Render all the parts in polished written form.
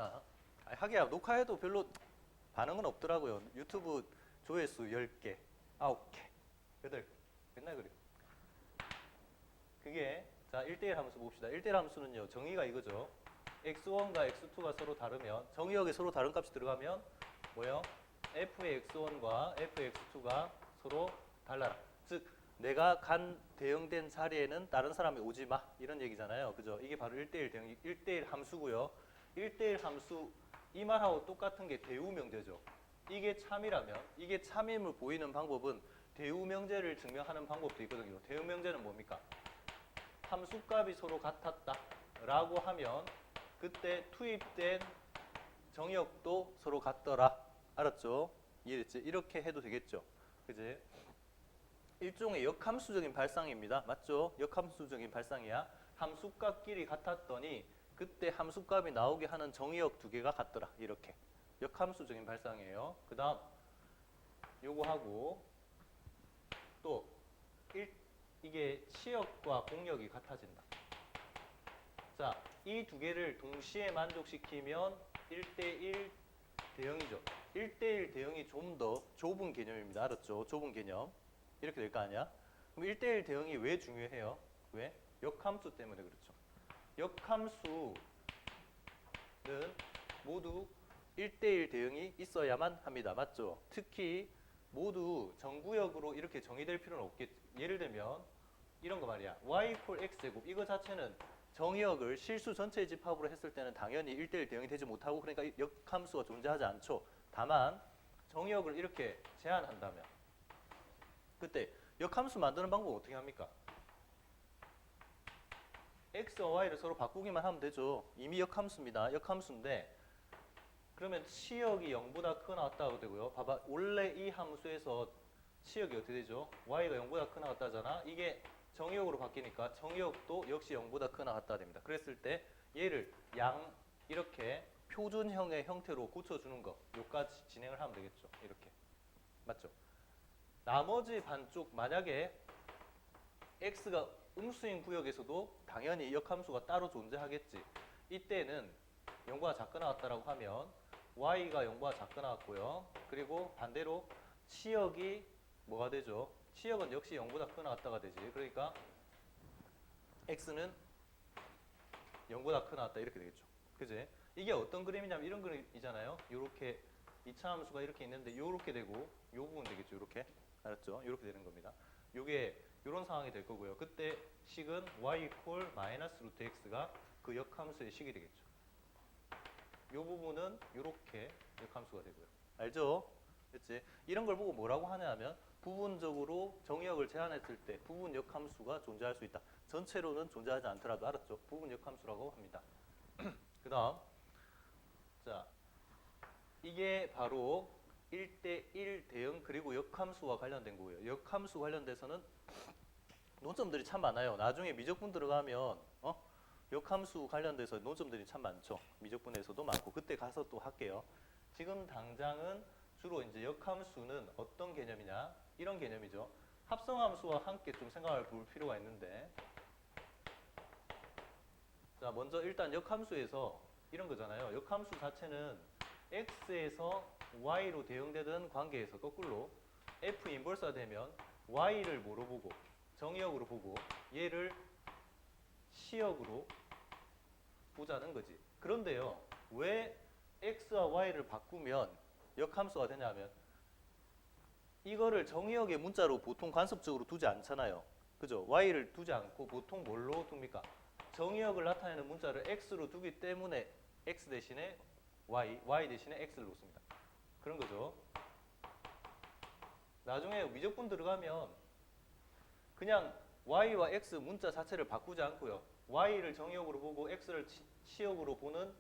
합시다. 하기야 녹화해도 별로 반응은 없더라고요. 유튜브 조회수 10개, 9개, 8개. 맨날 그래요. 그게 자 1대1 함수 봅시다. 1대1 함수는요. 정의가 이거죠. x1과 x2가 서로 다르면 정의역에 서로 다른 값이 들어가면 뭐예요? f의 x1과 f의 x2가 서로 달라라. 즉 내가 간 대응된 자리에는 다른 사람이 오지 마. 이런 얘기잖아요. 그죠? 이게 바로 1대1 대응, 1대1 함수고요. 1대1 함수 이 말하고 똑같은 게 대우명제죠. 이게 참이라면 이게 참임을 보이는 방법은 대우명제를 증명하는 방법도 있거든요. 대우명제는 뭡니까? 함수값이 서로 같았다 라고 하면 그때 투입된 정의역도 서로 같더라. 알았죠? 이해됐지? 이렇게 해도 되겠죠. 그지? 일종의 역함수적인 발상입니다. 맞죠? 역함수적인 발상이야. 함수값끼리 같았더니 그때 함수값이 나오게 하는 정의역 두 개가 같더라. 이렇게. 역함수적인 발상이에요. 그 다음 요거 하고 또 이게 시역과 공역이 같아진다. 자, 이 두 개를 동시에 만족시키면 1대1 대응이죠. 1대1 대응이 좀 더 좁은 개념입니다. 알았죠? 좁은 개념. 이렇게 될 거 아니야? 그럼 1대1 대응이 왜 중요해요? 왜? 역함수 때문에 그렇죠. 역함수는 모두 1대1 대응이 있어야만 합니다. 맞죠? 특히 모두 정구역으로 이렇게 정의될 필요는 없겠죠. 예를 들면 이런 거 말이야. y equal x제곱 이거 자체는 정의역을 실수 전체 집합으로 했을 때는 당연히 1대1 대응이 되지 못하고 그러니까 역함수가 존재하지 않죠. 다만 정의역을 이렇게 제한한다면 그때 역함수 만드는 방법 어떻게 합니까? x와 y를 서로 바꾸기만 하면 되죠. 이미 역함수입니다. 역함수인데 그러면 치역이 0보다 크거나 같다고 되고요. 봐봐. 원래 이 함수에서 치역이 어떻게 되죠? y가 0보다 크거나 같다잖아. 이게 정의역으로 바뀌니까 정의역도 역시 0보다 크거나 같다 됩니다. 그랬을 때 얘를 이렇게 표준형의 형태로 고쳐주는 거 요까지 진행을 하면 되겠죠. 이렇게. 맞죠? 나머지 반쪽 만약에 x가 음수인 구역에서도 당연히 역함수가 따로 존재하겠지. 이때는 0보다 작거나 같다라고 하면 y가 0보다 작거나 같고요. 그리고 반대로 치역이 뭐가 되죠? 치역은 역시 0보다 크거나 같다가 되지. 그러니까 x는 0보다 크거나 같다 이렇게 되겠죠. 그지? 이게 어떤 그림이냐면 이런 그림이잖아요. 이렇게 2차 함수가 이렇게 있는데 이렇게 되고 요 부분 되겠죠. 이렇게. 알았죠? 이렇게 되는 겁니다. 요게 이런 상황이 될 거고요. 그때 식은 y equal 마이너스 루트 x가 그 역함수의 식이 되겠죠. 이 부분은 이렇게 역함수가 되고요. 알죠? 그치? 이런 걸 보고 뭐라고 하냐면 부분적으로 정의역을 제한했을 때 부분 역함수가 존재할 수 있다. 전체로는 존재하지 않더라도 알았죠? 부분 역함수라고 합니다. 그 다음 자 이게 바로 1대1 대응 그리고 역함수와 관련된 거고요. 역함수 관련돼서는 논점들이 참 많아요. 나중에 미적분 들어가면 역함수 관련돼서 논점들이 참 많죠. 미적분에서도 많고 그때 가서 또 할게요. 지금 당장은 주로 이제 역함수는 어떤 개념이냐 이런 개념이죠. 합성함수와 함께 좀 생각을 볼 필요가 있는데 자 먼저 일단 역함수에서 이런 거잖아요. 역함수 자체는 x에서 y로 대응되던 관계에서 거꾸로 f 인버스가 되면 y를 뭐로 보고 정의역으로 보고 얘를 시역으로 보자는 거지. 그런데요. 왜 x와 y를 바꾸면 역함수가 되냐면 이거를 정의역의 문자로 보통 관습적으로 두지 않잖아요. 그죠? y를 두지 않고 보통 뭘로 둡니까? 정의역을 나타내는 문자를 x로 두기 때문에 x 대신에 y 대신에 x를 놓습니다. 그런 거죠. 나중에 미적분 들어가면 그냥 y와 x 문자 자체를 바꾸지 않고요. y를 정의역으로 보고 x를 치역으로 보는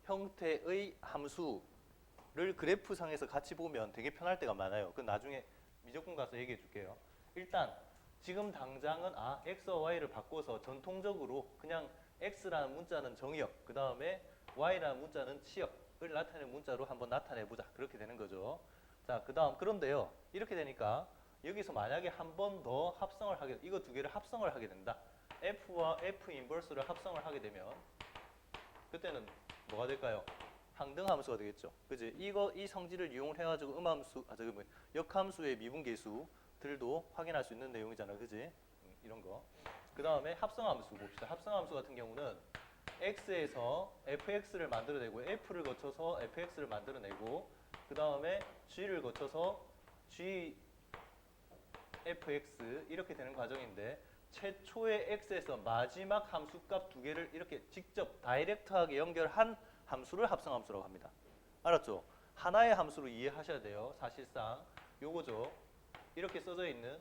형태의 함수를 그래프상에서 같이 보면 되게 편할 때가 많아요. 그건 나중에 미적분 가서 얘기해 줄게요. 일단 지금 당장은 x와 y를 바꿔서 전통적으로 그냥 x라는 문자는 정의역, 그 다음에 y라는 문자는 치역을 나타내는 문자로 한번 나타내보자. 그렇게 되는 거죠. 자, 그 다음 그런데요. 이렇게 되니까 여기서 만약에 한 번 더 합성을 하게 이거 두 개를 합성을 하게 된다. f와 f 인버스를 합성을 하게 되면 그때는 뭐가 될까요? 항등 함수가 되겠죠. 그지? 이 성질을 이용을 해가지고 음함수, 저기 뭐 역함수의 미분계수들도 확인할 수 있는 내용이잖아, 그지? 이런 거. 그 다음에 합성함수 봅시다. 합성함수 같은 경우는 x에서 fx를 만들어내고 f를 거쳐서 fx를 만들어내고 그 다음에 g를 거쳐서 g fx 이렇게 되는 과정인데 최초의 x에서 마지막 함수값 두 개를 이렇게 직접 다이렉트하게 연결한 함수를 합성함수라고 합니다. 알았죠? 하나의 함수로 이해하셔야 돼요. 사실상 요거죠. 이렇게 써져 있는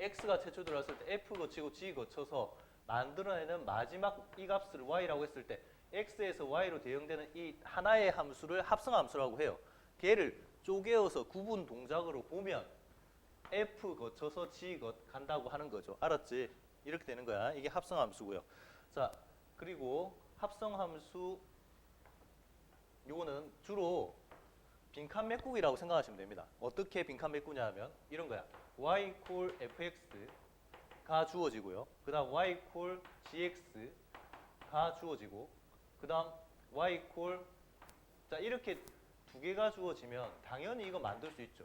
x가 최초 들어왔을 때 f 거치고 g 거쳐서 만들어내는 마지막 이 값을 y라고 했을 때 x에서 y로 대응되는 이 하나의 함수를 합성함수라고 해요. 걔를 쪼개어서 구분 동작으로 보면 f 거쳐서 g 간다고 하는 거죠. 알았지? 이렇게 되는 거야. 이게 합성함수고요. 자, 그리고 합성함수 요거는 주로 빈칸 메꾸기라고 생각하시면 됩니다. 어떻게 빈칸 메꾸냐 하면 이런 거야. y equal fx가 주어지고요. 그 다음 y equal gx가 주어지고 그 다음 y equal 자 이렇게 두 개가 주어지면 당연히 이거 만들 수 있죠.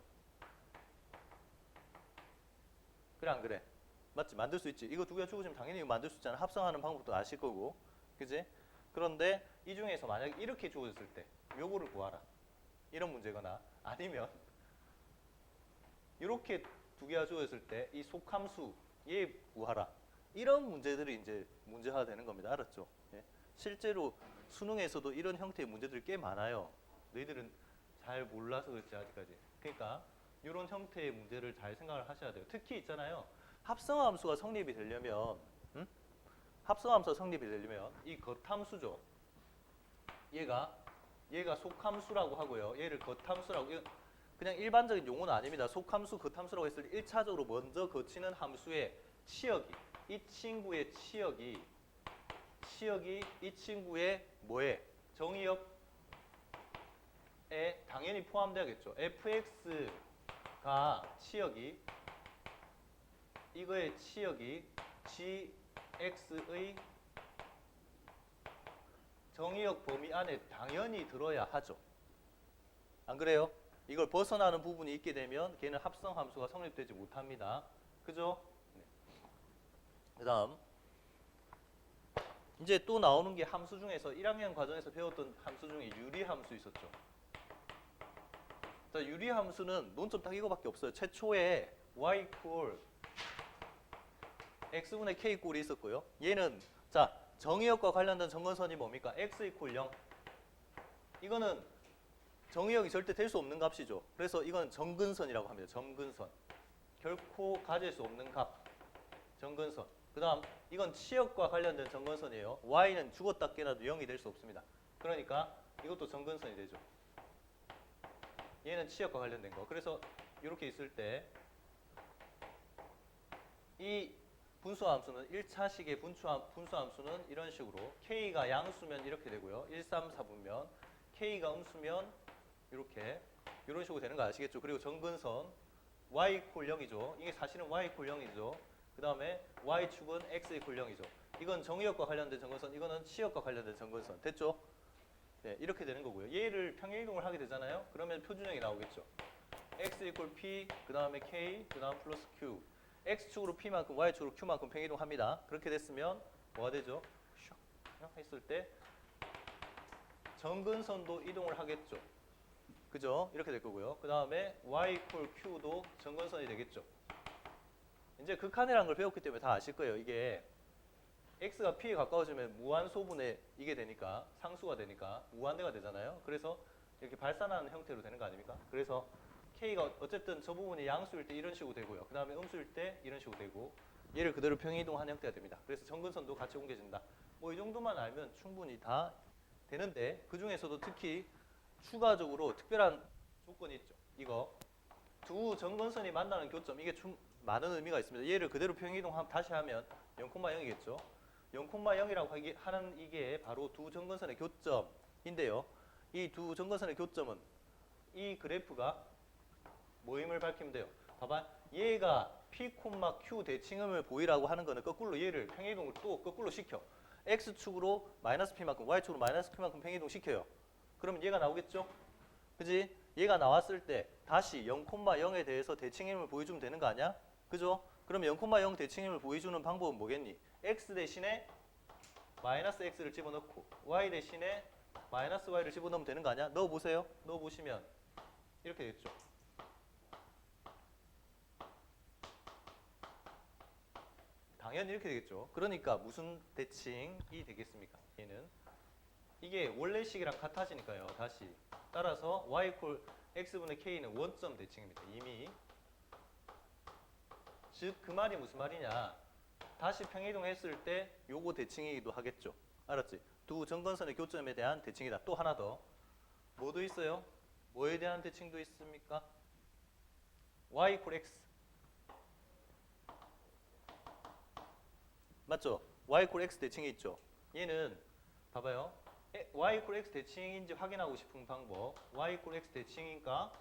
그래 안 그래? 맞지? 만들 수 있지. 이거 두 개가 주어지면 당연히 이거 만들 수 있잖아. 합성하는 방법도 아실 거고. 그지? 그런데 이 중에서 만약에 이렇게 주어졌을 때 요거를 구하라. 이런 문제거나 아니면 이렇게 두 개가 주어졌을 때 이 속함수 얘 구하라. 이런 문제들이 이제 문제화 되는 겁니다. 알았죠? 예. 실제로 수능에서도 이런 형태의 문제들이 꽤 많아요. 너희들은 잘 몰라서 그렇지 아직까지. 그러니까 이런 형태의 문제를 잘 생각을 하셔야 돼요. 특히 있잖아요. 합성함수가 성립이 되려면 합성함수가 성립이 되려면 이 겉함수죠. 얘가 속함수라고 하고요. 얘를 겉함수라고 그냥 일반적인 용어는 아닙니다. 속함수, 겉함수라고 했을 때 1차적으로 먼저 거치는 함수의 치역이 이 친구의 치역이 이 친구의 뭐에 정의역에 당연히 포함되겠죠. fx가 치역이 이거의 치역이 gx의 정의역 범위 안에 당연히 들어야 하죠. 안 그래요? 이걸 벗어나는 부분이 있게 되면 걔는 합성함수가 성립되지 못합니다. 그죠? 네. 그 다음 이제 또 나오는 게 함수 중에서 1학년 과정에서 배웠던 함수 중에 유리함수 있었죠. 자, 유리함수는 논점 딱 이거밖에 없어요. 최초에 y equal x분의 k 꼴이 있었고요. 얘는 자 정의역과 관련된 정근선이 뭡니까? x equal 0. 이거는 정의역이 절대 될 수 없는 값이죠. 그래서 이건 정근선이라고 합니다. 정근선. 결코 가질 수 없는 값. 정근선. 그 다음 이건 치역과 관련된 정근선이에요. y는 죽었다 깨나도 0이 될 수 없습니다. 그러니까 이것도 정근선이 되죠. 얘는 치역과 관련된 거. 그래서 이렇게 있을 때 이 분수함수는 1차식의 분수함수는 이런 식으로 k가 양수면 이렇게 되고요. 1, 3, 4분면 k가 음수면 이렇게 이런 식으로 되는 거 아시겠죠? 그리고 정근선 y equal 0이죠. 이게 사실은 y equal 0이죠. 그 다음에 y축은 x equal 0이죠. 이건 정의역과 관련된 정근선, 이거는 치역과 관련된 정근선. 됐죠? 네, 이렇게 되는 거고요. 얘를 평행이동을 하게 되잖아요. 그러면 표준형이 나오겠죠. x equal p, 그 다음에 k, 그 다음 플러스 q. x축으로 p만큼, y축으로 q만큼 평행이동합니다. 그렇게 됐으면 뭐가 되죠? 슉 했을 때 정근선도 이동을 하겠죠. 그죠? 이렇게 될 거고요. 그 다음에 y equal q도 정근선이 되겠죠. 이제 극한이라는 걸 배웠기 때문에 다 아실 거예요. 이게 x가 p에 가까워지면 무한소분의 이게 되니까 상수가 되니까 무한대가 되잖아요. 그래서 이렇게 발산하는 형태로 되는 거 아닙니까? 그래서 k가 어쨌든 저 부분이 양수일 때 이런 식으로 되고요. 그 다음에 음수일 때 이런 식으로 되고 얘를 그대로 평행이동하는 형태가 됩니다. 그래서 정근선도 같이 옮겨진다. 뭐 이 정도만 알면 충분히 다 되는데 그 중에서도 특히 추가적으로 특별한 조건이 있죠. 이거 두 정근선이 만나는 교점 이게 좀 많은 의미가 있습니다. 얘를 그대로 평행이동 다시 하면 0,0이겠죠. 0,0이라고 하는 이게 바로 두 정근선의 교점인데요. 이 두 정근선의 교점은 이 그래프가 모임을 밝히면 돼요. 봐봐. 얘가 P, Q 대칭음을 보이라고 하는 거는 거꾸로 얘를 평행이동을 또 거꾸로 시켜. X축으로 마이너스 P만큼, Y축으로 마이너스 Q만큼 평행이동 시켜요. 그러면 얘가 나오겠죠? 그지? 얘가 나왔을 때 다시 0,0에 대해서 대칭임을 보여주면 되는 거 아니야? 그죠? 그럼 0,0 대칭임을 보여주는 방법은 뭐겠니? x 대신에 마이너스 x를 집어넣고 y 대신에 마이너스 y를 집어넣으면 되는 거 아니야? 넣어보세요. 넣어보시면 이렇게 되겠죠. 당연히 이렇게 되겠죠. 그러니까 무슨 대칭이 되겠습니까? 얘는 이게 원래식이랑 같아지니까요. 다시 따라서 y equal x분의 k는 원점 대칭입니다. 이미 즉 그 말이 무슨 말이냐? 다시 평이동했을 때 요거 대칭이기도 하겠죠. 알았지? 두 점건선의 교점에 대한 대칭이다. 또 하나 더. 뭐도 있어요? 뭐에 대한 대칭도 있습니까? y equal x. 맞죠? y equal x 대칭이 있죠. 얘는 봐봐요. y equal x 대칭인지 확인하고 싶은 방법. y equal x 대칭인가?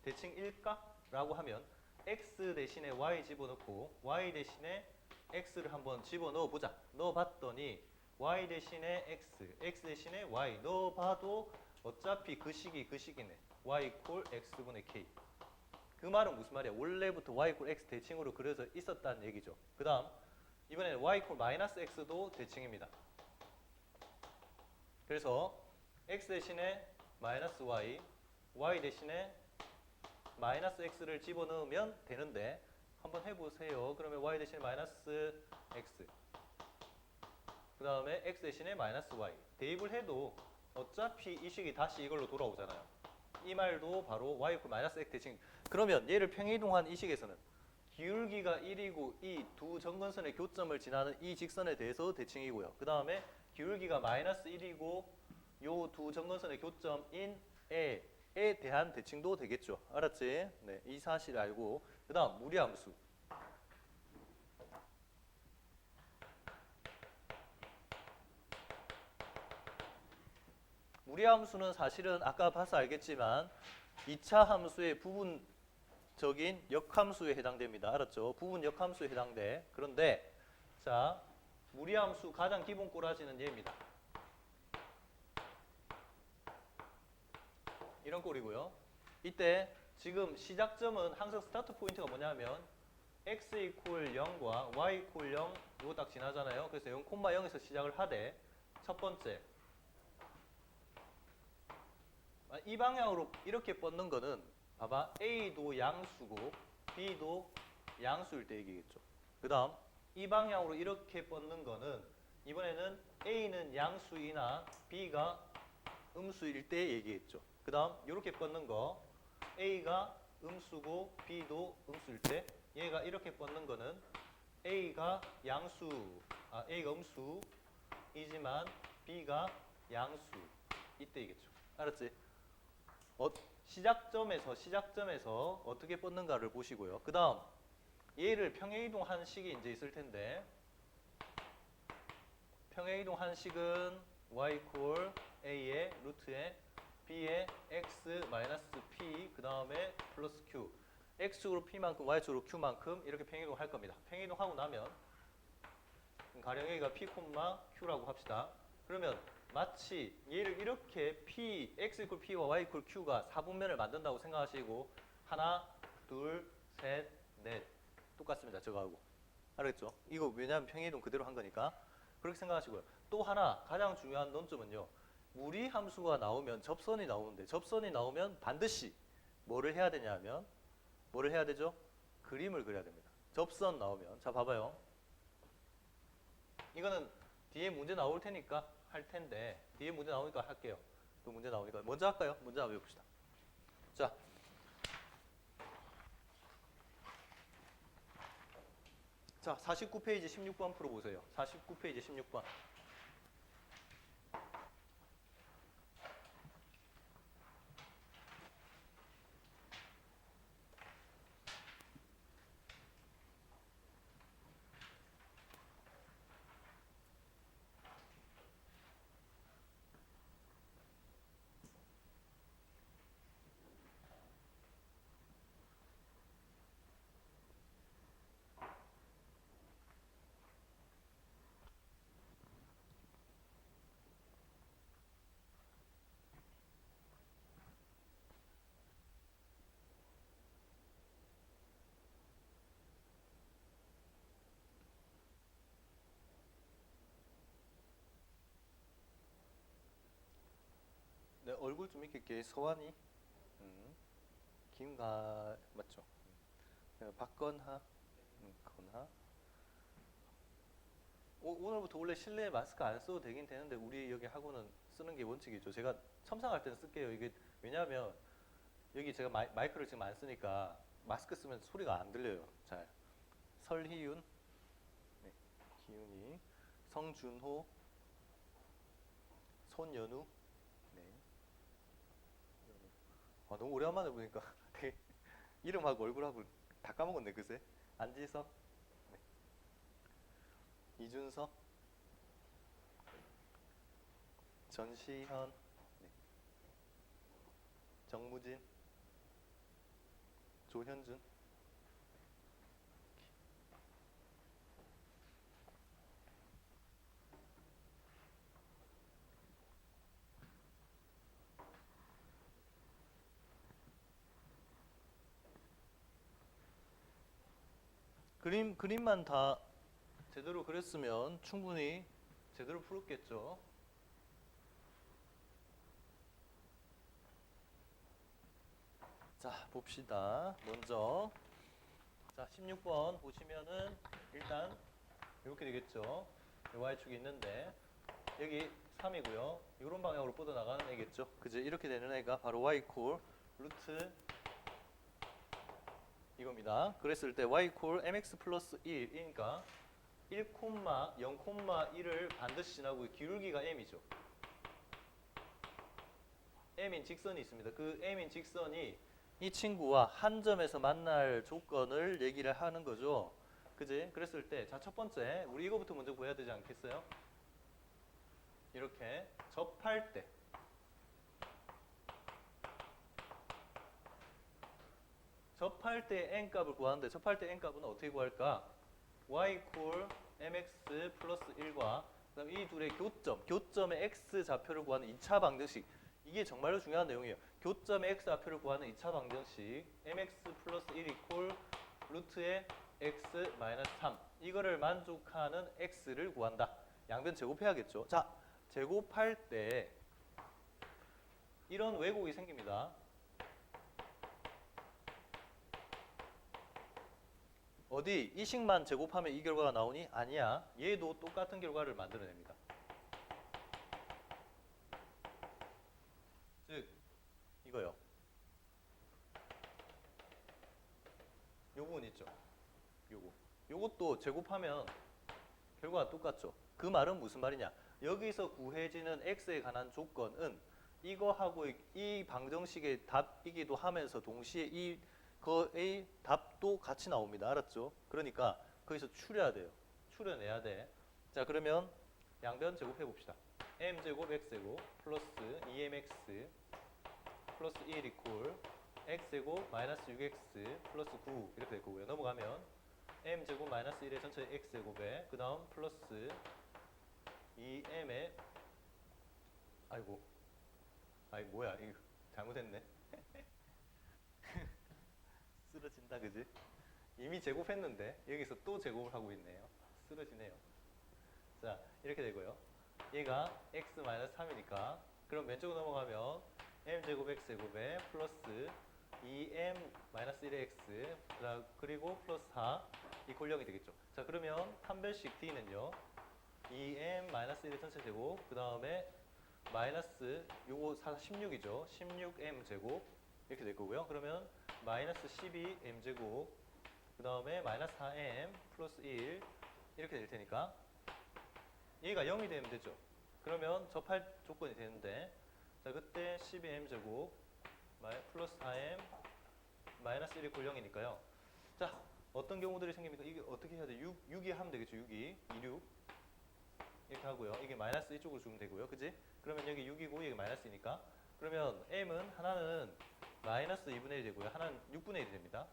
대칭일까? 라고 하면 x 대신에 y 집어넣고 y 대신에 x를 한번 집어넣어 보자. 넣어봤더니 y 대신에 x, x 대신에 y 넣어봐도 어차피 그 식이네. y equal x분의 k. 그 말은 무슨 말이야? 원래부터 y equal x 대칭으로 그려져 있었다는 얘기죠. 그 다음 이번에는 y equal 마이너스 x도 대칭입니다. 그래서 x 대신에 마이너스 y, y 대신에 마이너스 x를 집어넣으면 되는데 한번 해보세요. 그러면 y 대신에 마이너스 x, 그 다음에 x 대신에 마이너스 y. 대입을 해도 어차피 이 식이 다시 이걸로 돌아오잖아요. 이 말도 바로 y equal 마이너스 x 대칭. 그러면 얘를 평이동한 이 식에서는 기울기가 1이고 이 두 점근선의 교점을 지나는 이 직선에 대해서 대칭이고요. 그 다음에 기울기가 마이너스 1이고 요 두 점근선의 교점인 A에 대한 대칭도 되겠죠. 알았지? 네, 이 사실 알고 그 다음 무리함수. 무리함수는 사실은 아까 봐서 알겠지만 2차 함수의 부분적인 역함수에 해당됩니다. 알았죠? 부분 역함수에 해당돼. 그런데 자, 무리함수 가장 기본 꼬라지는 얘입니다. 이런 꼴이고요. 이때 지금 시작점은 항상 스타트 포인트가 뭐냐면 x equal 0과 y equal 0 이거 딱 지나잖아요. 그래서 0,0에서 시작을 하되 첫 번째 이 방향으로 이렇게 뻗는 거는 봐봐 A도 양수고 B도 양수일 때 얘기겠죠. 그 다음 이 방향으로 이렇게 뻗는 거는 이번에는 A는 양수이나 B가 음수일 때 얘기했죠. 그 다음 이렇게 뻗는 거 A가 음수고 B도 음수일 때 얘가 이렇게 뻗는 거는 A가 A가 음수이지만 B가 양수 이때이겠죠. 알았지? 시작점에서 어떻게 뻗는가를 보시고요. 그 다음 얘를 평행이동한 식이 이제 있을 텐데 평행이동한 식은 y equal a의 루트에 b의 x 마이너스 p 그 다음에 플러스 q x축으로 p만큼 y축으로 q만큼 이렇게 평행이동할 겁니다. 평행이동하고 나면 가령 여기가 p, q라고 합시다. 그러면 마치 얘를 이렇게 x equal p와 y equal q가 4분면을 만든다고 생각하시고 하나, 둘, 셋, 넷 똑같습니다. 저거하고. 알겠죠? 이거 왜냐하면 평행이동 그대로 한 거니까 그렇게 생각하시고요. 또 하나 가장 중요한 논점은요. 무리함수가 나오면 접선이 나오는데 접선이 나오면 반드시 뭐를 해야 되냐면 뭐를 해야 되죠? 그림을 그려야 됩니다. 접선 나오면 자 봐봐요. 이거는 뒤에 문제 나올 테니까 할 텐데 뒤에 문제 나오니까 할게요. 또 문제 나오니까 먼저 할까요? 먼저 한번 해봅시다. 자, 자 49페이지 16번 풀어보세요. 49페이지 16번. 얼굴 좀 이렇게 서환이 김가 맞죠? 박건하 건하 오늘부터 원래 실내에 마스크 안 써도 되긴 되는데 우리 여기 학원은 쓰는 게 원칙이죠. 제가 첨삭할 때는 쓸게요. 이게 왜냐하면 여기 제가 마이크를 지금 안 쓰니까 마스크 쓰면 소리가 안 들려요. 잘. 설희윤, 네, 기윤이, 성준호, 손연우, 네. 너무 오랜만에 보니까 되게 이름하고 얼굴하고 다 까먹었네 그새. 안지석, 네. 이준석, 전시현, 네. 정무진, 조현준. 그림만 다 제대로 그렸으면 충분히 제대로 풀었겠죠. 자, 봅시다. 먼저 자, 16번 보시면은 일단 이렇게 되겠죠. y축이 있는데 여기 3이고요. 이런 방향으로 뻗어나가는 애겠죠. 그죠? 이렇게 되는 애가 바로 y 콜 루트 이겁니다. 그랬을 때 y 콜 mx 플러스 1이니까 1, 0,1을 반드시 지나고 기울기가 m이죠. m인 직선이 있습니다. 그 m인 직선이 이 친구와 한 점에서 만날 조건을 얘기를 하는 거죠. 그지? 그랬을 때, 자, 첫 번째, 우리 이거부터 먼저 구해야 되지 않겠어요? 이렇게 접할 때. 접할 때 n값을 구하는데, 접할 때 n값은 어떻게 구할까? y 콜 mx 플러스 1과 그다음 이 둘의 교점의 x 좌표를 구하는 2차 방정식. 이게 정말로 중요한 내용이에요. 교점의 x 좌표를 구하는 2차 방정식 mx 플러스 1 이콜 루트의 x 마이너스 3 이거를 만족하는 x를 구한다. 양변 제곱해야겠죠. 자, 제곱할 때 이런 왜곡이 생깁니다. 어디 이 식만 제곱하면 이 결과가 나오니? 아니야. 얘도 똑같은 결과를 만들어냅니다. 즉 이거요. 요 부분 있죠. 요것도 제곱하면 결과가 똑같죠. 그 말은 무슨 말이냐? 여기서 구해지는 x에 관한 조건은 이거하고 이 방정식의 답이기도 하면서 동시에 이거의 답도 같이 나옵니다. 알았죠? 그러니까 거기서 추려야 돼요. 추려내야 돼. 자, 그러면 양변 제곱해 봅시다. m제곱 x제곱 플러스 2mx 플러스 1 이콜 x제곱 마이너스 6x 플러스 9 이렇게 될 거고요. 넘어가면 m제곱 마이너스 1의 전체 x제곱에 그 다음 플러스 2m의 아이고 뭐야 이거 잘못했네. 쓰러진다 그지? 이미 제곱했는데 여기서 또 제곱을 하고 있네요. 쓰러지네요. 자, 이렇게 되고요. 얘가 x-3이니까 그럼 왼쪽으로 넘어가면 m제곱 x제곱에 플러스 2m-1의 x 그리고 플러스 4 이 골령이 되겠죠. 자, 그러면 판별식 d는요. 2m-1의 전체 제곱 그 다음에 마이너스 요거 16이죠. 16m 제곱 이렇게 될 거고요. 그러면 마이너스 12m 제곱 그 다음에 마이너스 4m 플러스 1 이렇게 될 테니까 얘가 0이 되면 되죠. 그러면 접할 조건이 되는데 자, 그때 12m 제곱 플러스 4m 마이너스 1이 골 0이니까요. 자, 어떤 경우들이 생깁니까? 이게 어떻게 해야 돼? 6이 하면 되겠죠. 6이 26 이렇게 하고요. 이게 마이너스 이쪽으로 주면 되고요. 그지? 그러면 여기 6이고 여기 마이너스니까 그러면 m은 하나는 마이너스 2분의 1 되고요. 하나는 6분의 1이 됩니다.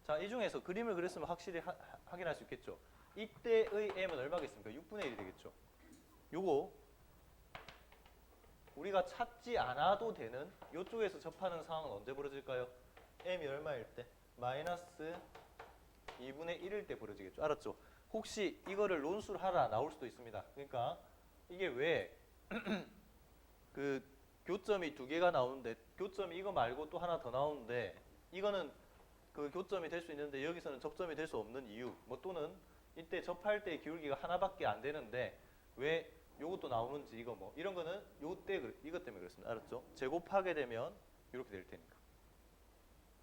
자, 이 중에서 그림을 그렸으면 확실히 확인할 수 있겠죠. 이때의 m은 얼마겠습니까? 6분의 1이 되겠죠. 요거 우리가 찾지 않아도 되는 이쪽에서 접하는 상황은 언제 벌어질까요? m이 얼마일 때? 마이너스 2분의 1일 때 벌어지겠죠. 알았죠? 혹시 이거를 논술 하라 나올 수도 있습니다. 그러니까 이게 왜 그 교점이 두 개가 나오는데 교점이 이거 말고 또 하나 더 나오는데 이거는 그 교점이 될 수 있는데 여기서는 접점이 될 수 없는 이유 뭐 또는 이때 접할 때 기울기가 하나밖에 안 되는데 왜 요것도 나오는지 이거 뭐 이런 거는 요때 이것 때문에 그렇습니다. 알았죠? 제곱하게 되면 이렇게 될 테니까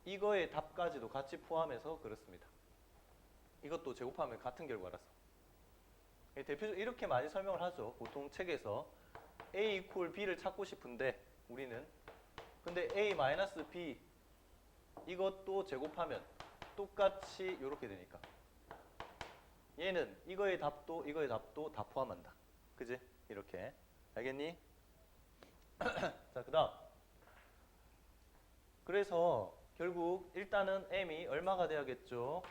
이거의 답까지도 같이 포함해서 그렇습니다. 이것도 제곱하면 같은 결과라서 대표적으로 이렇게 많이 설명을 하죠. 보통 책에서 A 이퀄 B를 찾고 싶은데 우리는 근데 A 마이너스 B 이것도 제곱하면 똑같이 이렇게 되니까 얘는 이거의 답도 이거의 답도 다 포함한다. 그지? 이렇게 알겠니? 자, 그 다음 그래서 결국 일단은 M이 얼마가 돼야겠죠?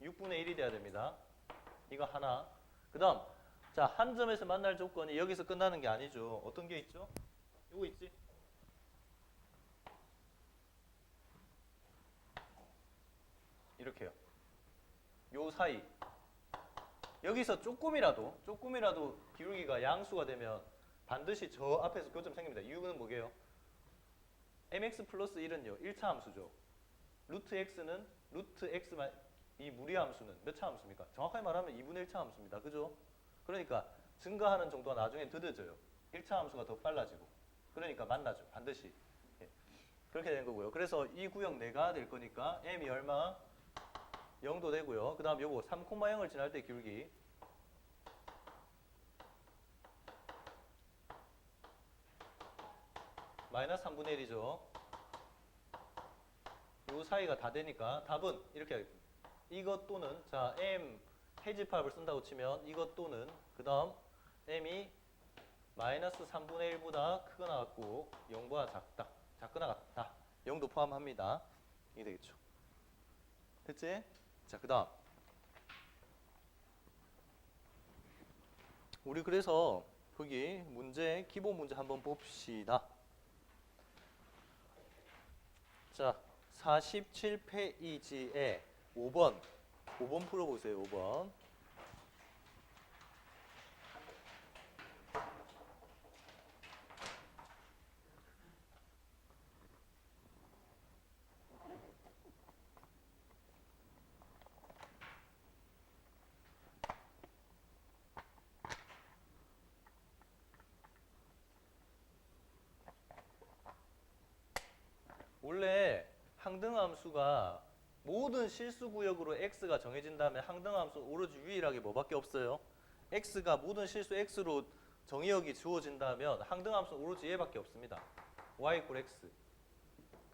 6분의 1이 돼야 됩니다. 이거 하나. 그 다음 자, 한 점에서 만날 조건이 여기서 끝나는 게 아니죠. 어떤 게 있죠? 이거 있지? 이렇게요. 요 사이. 여기서 조금이라도 기울기가 양수가 되면 반드시 저 앞에서 교점 생깁니다. 이유는 뭐게요? mx 플러스 1은요. 1차 함수죠. 루트 x는 루트 x만 이 무리함수는 몇 차 함수입니까? 정확하게 말하면 2분의 1차 함수입니다. 그죠? 그러니까 증가하는 정도가 나중에 더뎌져요. 1차 함수가 더 빨라지고. 그러니까 만나죠. 반드시. 예. 그렇게 된 거고요. 그래서 이 구역 내가 될 거니까 m이 얼마? 0도 되고요. 그 다음 요거 3,0을 지날 때 기울기 마이너스 3분의 1이죠. 요 사이가 다 되니까 답은 이렇게 하겠습니다. 이것 또는 자 m 해집합을 쓴다고 치면 이것 또는 그 다음 m이 마이너스 3분의 1보다 크거나 같고 0보다 작거나 같다. 0도 포함합니다. 이게 되겠죠. 됐지? 자, 그 다음 우리 그래서 거기 문제 기본 문제 한번 봅시다. 자, 47페이지에 5번 풀어보세요. 5번. 원래 항등함수가 모든 실수구역으로 x가 정해진다면 항등함수는 오로지 유일하게 뭐밖에 없어요? x가 모든 실수 x로 정의역이 주어진다면 항등함수는 오로지 얘밖에 없습니다. y = x.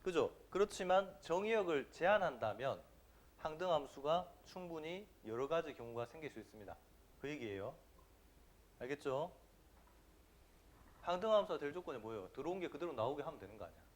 그죠? 그렇지만 정의역을 제한한다면 항등함수가 충분히 여러 가지 경우가 생길 수 있습니다. 그 얘기예요. 알겠죠? 항등함수가 될 조건이 뭐예요? 들어온 게 그대로 나오게 하면 되는 거 아니야?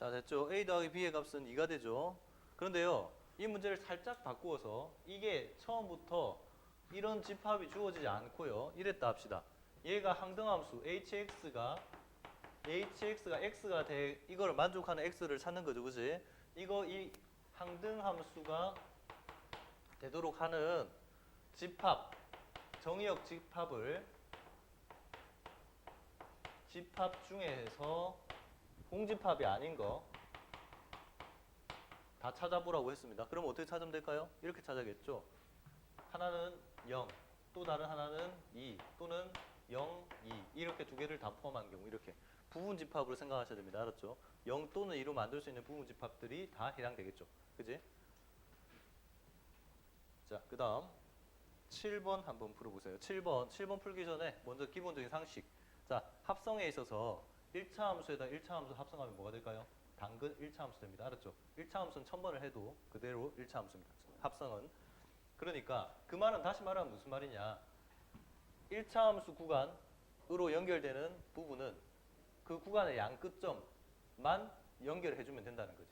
자, 됐죠? a 더하기 b의 값은 2가 되죠. 그런데요, 이 문제를 살짝 바꾸어서 이게 처음부터 이런 집합이 주어지지 않고요. 이랬다 합시다. 얘가 항등함수 hx가 x가 이거를 만족하는 x를 찾는 거죠. 그지? 이 항등함수가 되도록 하는 집합, 정의역 집합 중에서 공집합이 아닌 거 다 찾아보라고 했습니다. 그럼 어떻게 찾으면 될까요? 이렇게 찾아야겠죠. 하나는 0, 또 다른 하나는 2 또는 0, 2 이렇게 두 개를 다 포함한 경우 이렇게 부분 집합으로 생각하셔야 됩니다. 알았죠? 0 또는 2로 만들 수 있는 부분 집합들이 다 해당되겠죠. 그지? 자, 그 다음 7번 한번 풀어보세요. 7번 풀기 전에 먼저 기본적인 상식. 자, 합성에 있어서 1차 함수에다 1차 함수 합성하면 뭐가 될까요? 당근 1차 함수 됩니다. 알았죠? 1차 함수는 1000번을 해도 그대로 1차 함수입니다. 합성은. 그러니까 그 말은 다시 말하면 무슨 말이냐? 1차 함수 구간으로 연결되는 부분은 그 구간의 양 끝점만 연결해주면 된다는 거지.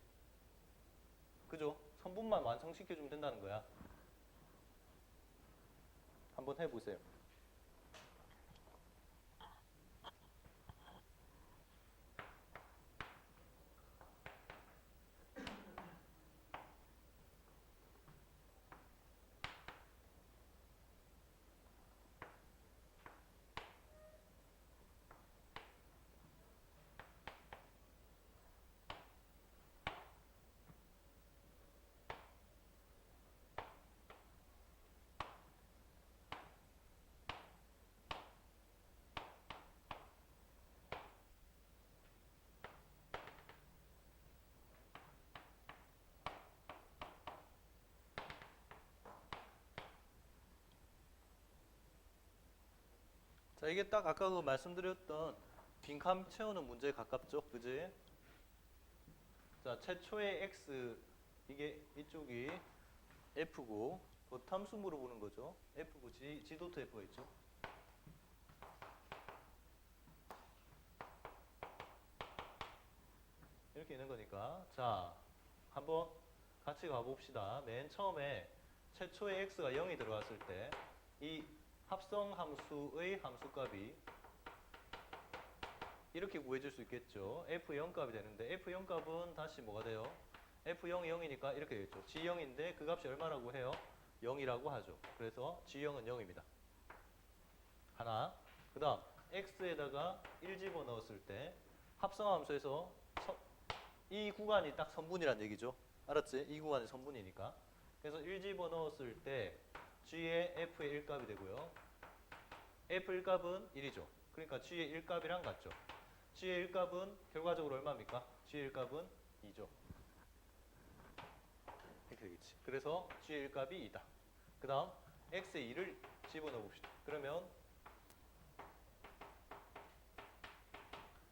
그죠? 선분만 완성시켜주면 된다는 거야. 한번 해보세요. 자, 이게 딱 아까 그 말씀드렸던 빈칸 채우는 문제에 가깝죠? 그지? 자, 최초의 x, 이게 이쪽이 f고, 함수 물어보는 거죠. f고, g 도트 f가 있죠. 이렇게 있는 거니까. 자, 한번 같이 가봅시다. 맨 처음에 최초의 x가 0이 들어갔을 때, 이 합성 함수의 함수값이 이렇게 구해질 수 있겠죠. f0 값이 되는데 f0 값은 다시 뭐가 돼요? f0이 0이니까 이렇게 되겠죠. g0인데 그 값이 얼마라고 해요? 0이라고 하죠. 그래서 g0은 0입니다. 하나. 그 다음 x에다가 1 집어넣었을 때 합성함수에서 이 구간이 딱 선분이란 얘기죠. 알았지? 이 구간이 선분이니까. 그래서 1 집어넣었을 때 g의 f의 1값이 되고요. f 1값은 1이죠. 그러니까 g의 1값이랑 같죠. g의 1값은 결과적으로 얼마입니까? g의 1값은 2죠. 이렇게 되겠지. 그래서 g의 1값이 2다. 그 다음 x의 2를 집어넣어 봅시다. 그러면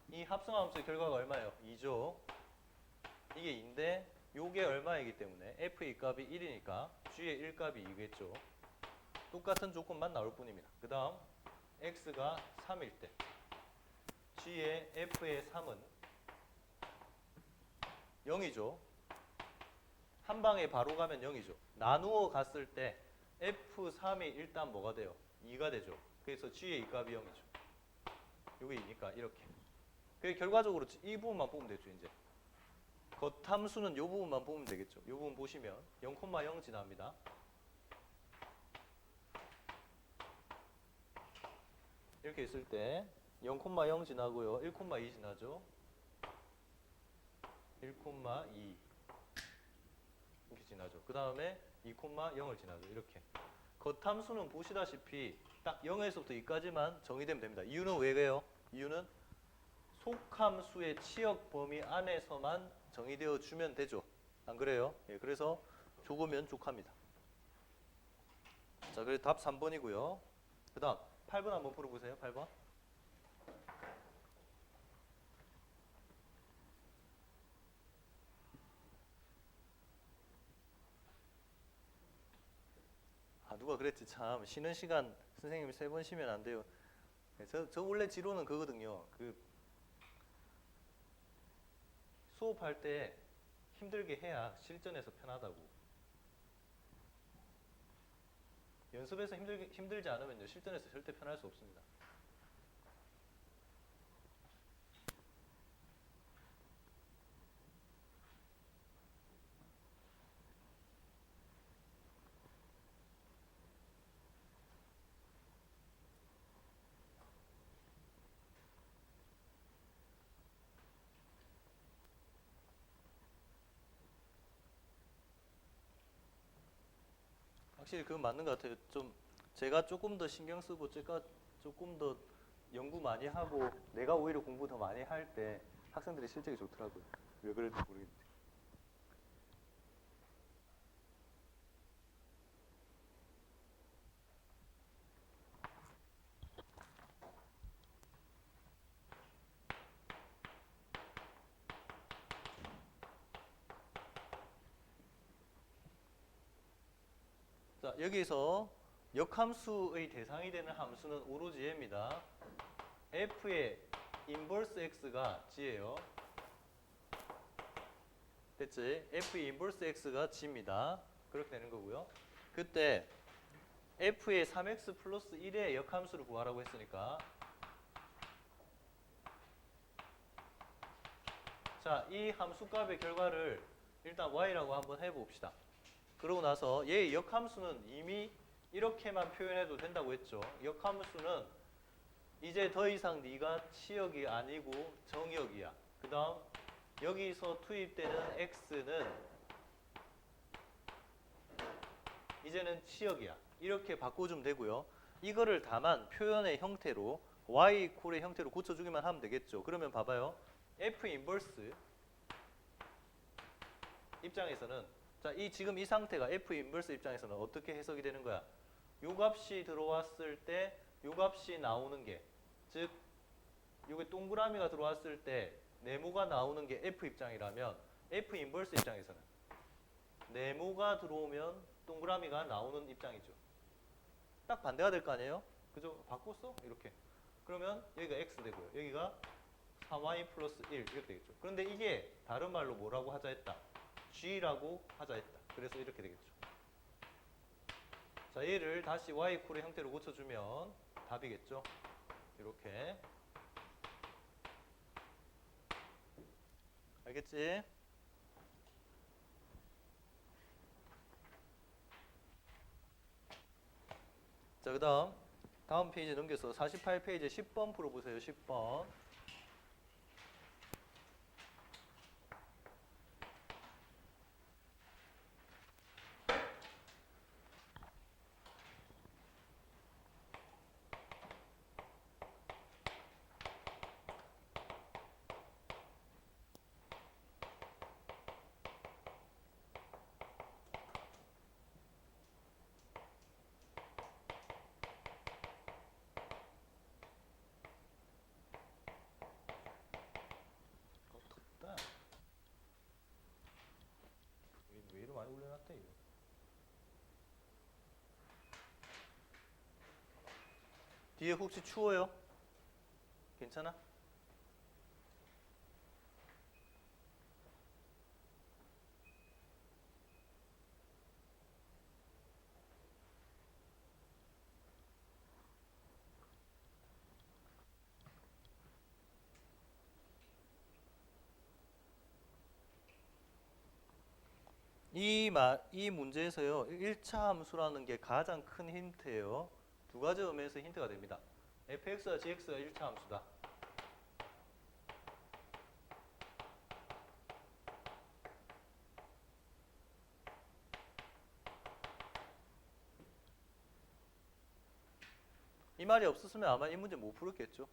이 합성함수의 결과가 얼마예요? 2죠. 이게 2인데 요게 얼마이기 때문에 f의 값이 1이니까 g의 1값이 2겠죠. 똑같은 조건만 나올 뿐입니다. 그 다음 x가 3일 때 g의 f의 3은 0이죠. 한 방에 바로 가면 0이죠. 나누어 갔을 때 f3이 일단 뭐가 돼요? 2가 되죠. 그래서 g의 2값이 0이죠. 요게 2니까 이렇게. 그 결과적으로 이 부분만 보면 되죠. 이제 겉함수는 이 부분만 보면 되겠죠. 이 부분 보시면 0,0 지납니다. 이렇게 있을 때 0,0 지나고요. 1,2 지나죠. 1,2 이렇게 지나죠. 그 다음에 2,0을 지나죠. 이렇게. 겉함수는 보시다시피 딱 0에서부터 2까지만 정의되면 됩니다. 이유는 왜 그래요? 이유는 속함수의 치역 범위 안에서만 정의되어 주면 되죠. 안 그래요? 예, 그래서 조금면 족합니다. 자, 그래서 답 3번이고요. 그 다음 8번 한번 풀어보세요. 8번. 아, 누가 그랬지 참. 쉬는 시간 선생님이 3번 쉬면 안 돼요. 저 원래 지로는 그거거든요. 그 수업할 때 힘들게 해야 실전에서 편하다고. 연습에서 힘들지 않으면요, 실전에서 절대 편할 수 없습니다. 확실히 그건 맞는 것 같아요. 좀 제가 조금 더 신경 쓰고 제가 조금 더 연구 많이 하고 내가 오히려 공부 더 많이 할 때 학생들이 실적이 좋더라고요. 왜 그런지 모르겠는데. 자, 여기서 역함수의 대상이 되는 함수는 오로지 얘입니다. f의 인버스 x가 g예요. 됐지? f의 인버스 x가 g입니다. 그렇게 되는 거고요. 그때 f의 3x 플러스 1의 역함수를 구하라고 했으니까, 자, 이 함수값의 결과를 일단 y라고 한번 해봅시다. 그러고 나서 얘의 역함수는 이미 이렇게만 표현해도 된다고 했죠. 역함수는 이제 더 이상 네가 치역이 아니고 정역이야. 그 다음 여기서 투입되는 x는 이제는 치역이야. 이렇게 바꿔주면 되고요. 이거를 다만 표현의 형태로 y 콜의 형태로 고쳐주기만 하면 되겠죠. 그러면 봐봐요. f 인버스 입장에서는, 자, 지금 이 상태가 f 인버스 입장에서는 어떻게 해석이 되는 거야? 요 값이 들어왔을 때 요 값이 나오는 게, 즉 요게 동그라미가 들어왔을 때 네모가 나오는 게 f 입장이라면, f 인버스 입장에서는 네모가 들어오면 동그라미가 나오는 입장이죠. 딱 반대가 될 거 아니에요? 그죠? 바꿨어? 이렇게. 그러면 여기가 x 되고요. 여기가 3y 플러스 1 이렇게 되겠죠. 그런데 이게 다른 말로 뭐라고 하자 했다? g라고 하자 했다. 그래서 이렇게 되겠죠. 자, 얘를 다시 y 콜의 형태로 고쳐주면 답이겠죠. 이렇게. 알겠지? 자, 그 다음 페이지 넘겨서 48페이지 10번 풀어보세요. 10번. 덥다. 왜 이렇게 많이 올려놨대, 이거. 뒤에 혹시 추워요? 괜찮아? 이 문제에서요, 1차 함수라는 게 가장 큰 힌트예요. 두 가지 의미에서 힌트가 됩니다. fx와 gx가 1차 함수다. 이 말이 없었으면 아마 이 문제 못 풀었겠죠.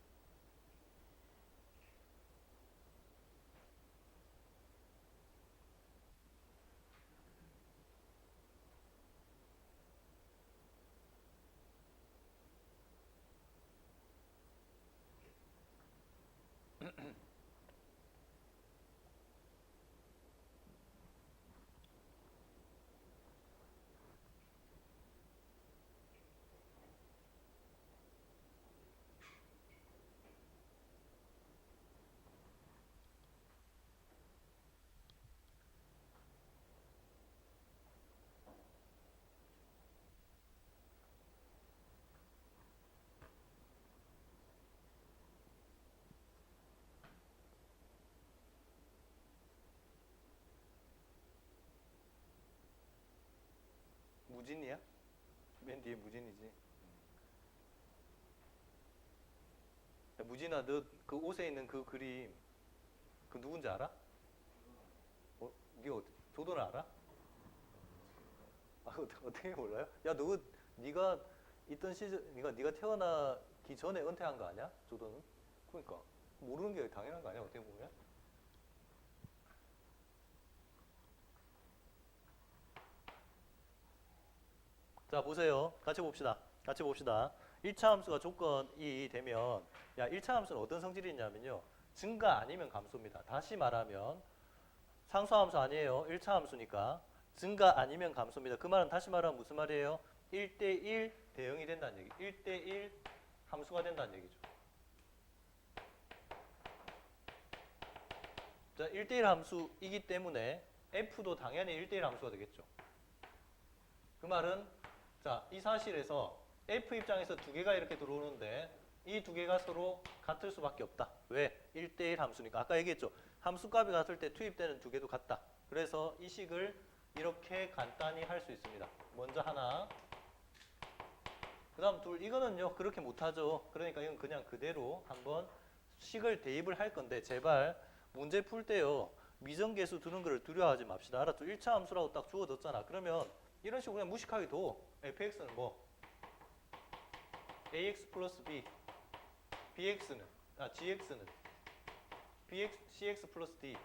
무진이야? 맨 뒤에 무진이지. 야, 무진아, 너 그 옷에 있는 그 그림 그 누군지 알아? 네가 조던을 알아? 아, 어떻게 몰라요? 야, 너 네가 있던 시절, 네가 태어나기 전에 은퇴한 거 아니야? 조던은? 그러니까 모르는 게 당연한 거 아니야? 어떻게 보면? 자, 보세요. 같이 봅시다. 같이 봅시다. 1차 함수가 조건이 되면, 야, 1차 함수는 어떤 성질이 있냐면요. 증가 아니면 감소입니다. 다시 말하면, 상수함수 아니에요. 1차 함수니까. 증가 아니면 감소입니다. 그 말은 다시 말하면 무슨 말이에요? 1대1 대응이 된다는 얘기. 1대1 함수가 된다는 얘기죠. 자, 1대1 함수이기 때문에 f도 당연히 1대1 함수가 되겠죠. 그 말은 자, 이 사실에서 f 입장에서 두 개가 이렇게 들어오는데 이 두 개가 서로 같을 수밖에 없다. 왜? 1대1 함수니까. 아까 얘기했죠. 함수값이 같을 때 투입되는 두 개도 같다. 그래서 이 식을 이렇게 간단히 할 수 있습니다. 먼저 하나, 그 다음 둘. 이거는요 그렇게 못하죠. 그러니까 이건 그냥 그대로 한번 식을 대입을 할 건데 제발 문제 풀 때요 미정계수 두는 거를 두려워하지 맙시다. 알았죠? 1차 함수라고 딱 주어졌잖아. 그러면 이런 식으로 그냥 무식하게 둬. fx는 뭐? ax 플러스 b, gx는 cx 플러스 d.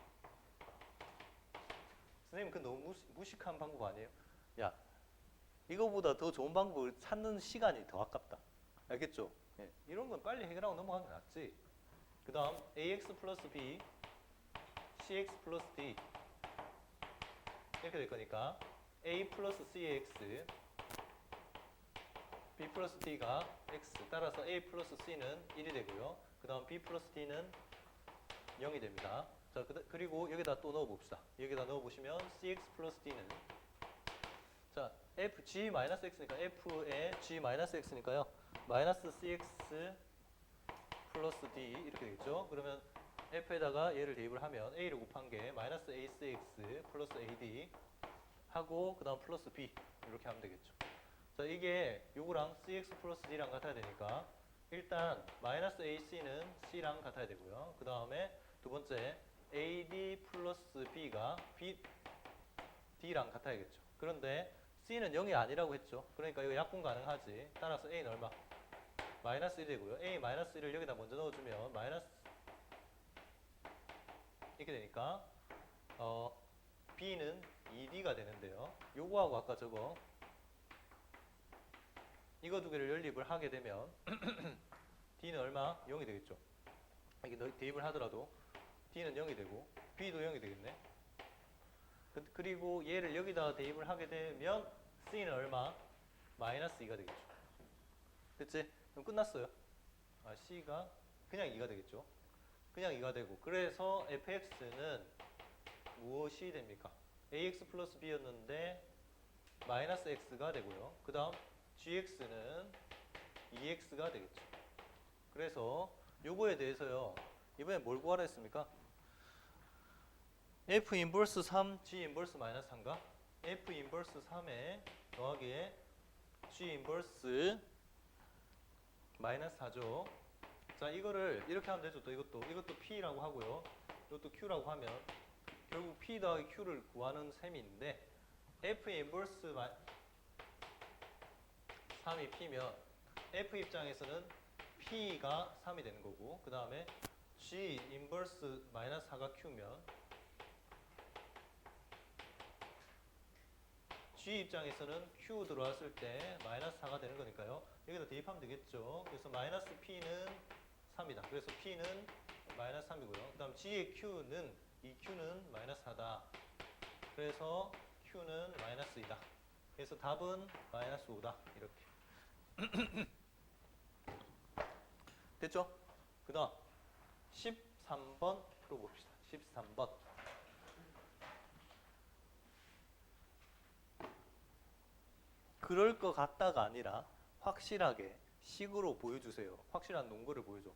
선생님 그 너무 무식한 방법 아니에요? 야, 이거보다 더 좋은 방법을 찾는 시간이 더 아깝다. 알겠죠? 예, 이런 건 빨리 해결하고 넘어가는 게 낫지. 그 다음 ax 플러스 b, cx 플러스 d 이렇게 될 거니까 a 플러스 cx, b 플러스 d가 x, 따라서 a 플러스 c는 1이 되고요. 그 다음 b 플러스 d는 0이 됩니다. 자, 그리고 여기다 또 넣어봅시다. 여기다 넣어보시면 cx 플러스 d는 자, f g-x니까 f의 g-x니까요. 마이너스 cx 플러스 d 이렇게 되겠죠. 그러면 f에다가 얘를 대입을 하면 a를 곱한 게 마이너스 acx 플러스 ad 하고 그 다음 플러스 b 이렇게 하면 되겠죠. 자, 이게 요거랑 cx 플러스 d랑 같아야 되니까 일단 마이너스 ac는 c랑 같아야 되고요. 그 다음에 두 번째 ad 플러스 b가 d랑 같아야겠죠. 그런데 c는 0이 아니라고 했죠. 그러니까 이거 약분 가능하지. 따라서 a는 얼마? 마이너스 1이 되고요. a 마이너스 1을 여기다 먼저 넣어주면 마이너스 이렇게 되니까 b는 2d가 되는데요. 요거하고 아까 저거 이거 두 개를 연립을 하게 되면 d는 얼마? 0이 되겠죠. 이게 대입을 하더라도 d는 0이 되고 b도 0이 되겠네. 그리고 얘를 여기다가 대입을 하게 되면 c는 얼마? 마이너스 2가 되겠죠. 됐지? 그럼 끝났어요. c가 그냥 2가 되겠죠. 그냥 2가 되고 그래서 fx는 무엇이 됩니까? ax 플러스 b였는데 마이너스 x가 되고요. 그 다음 gx는 2x가 되겠죠. 그래서 요거에 대해서요. 이번에 뭘 구하라 했습니까? f 인버스 3, g 인버스 마이너스 3가 f 인버스 3에 더하기에 g 인버스 마이너스 4죠. 자, 이거를 이렇게 하면 되죠. 또 이것도 p라고 하고요. 이것도 q라고 하면 결국 p 더하기 q를 구하는 셈인데 f 인버스 3이 p면 f 입장에서는 p가 3이 되는 거고 그 다음에 g 인버스 마이너스 4가 q면 g 입장에서는 q 들어왔을 때 마이너스 4가 되는 거니까요. 여기다 대입하면 되겠죠. 그래서 마이너스 p는 3이다. 그래서 p는 마이너스 3이고요. 그 다음 g의 q는 이 q는 마이너스 4다. 그래서 q는 마이너스 2다. 그래서 답은 마이너스 5다. 이렇게. 됐죠? 그 다음 13번 풀어봅시다. 13번. 그럴 것 같다가 아니라 확실하게 식으로 보여주세요. 확실한 논거를 보여줘.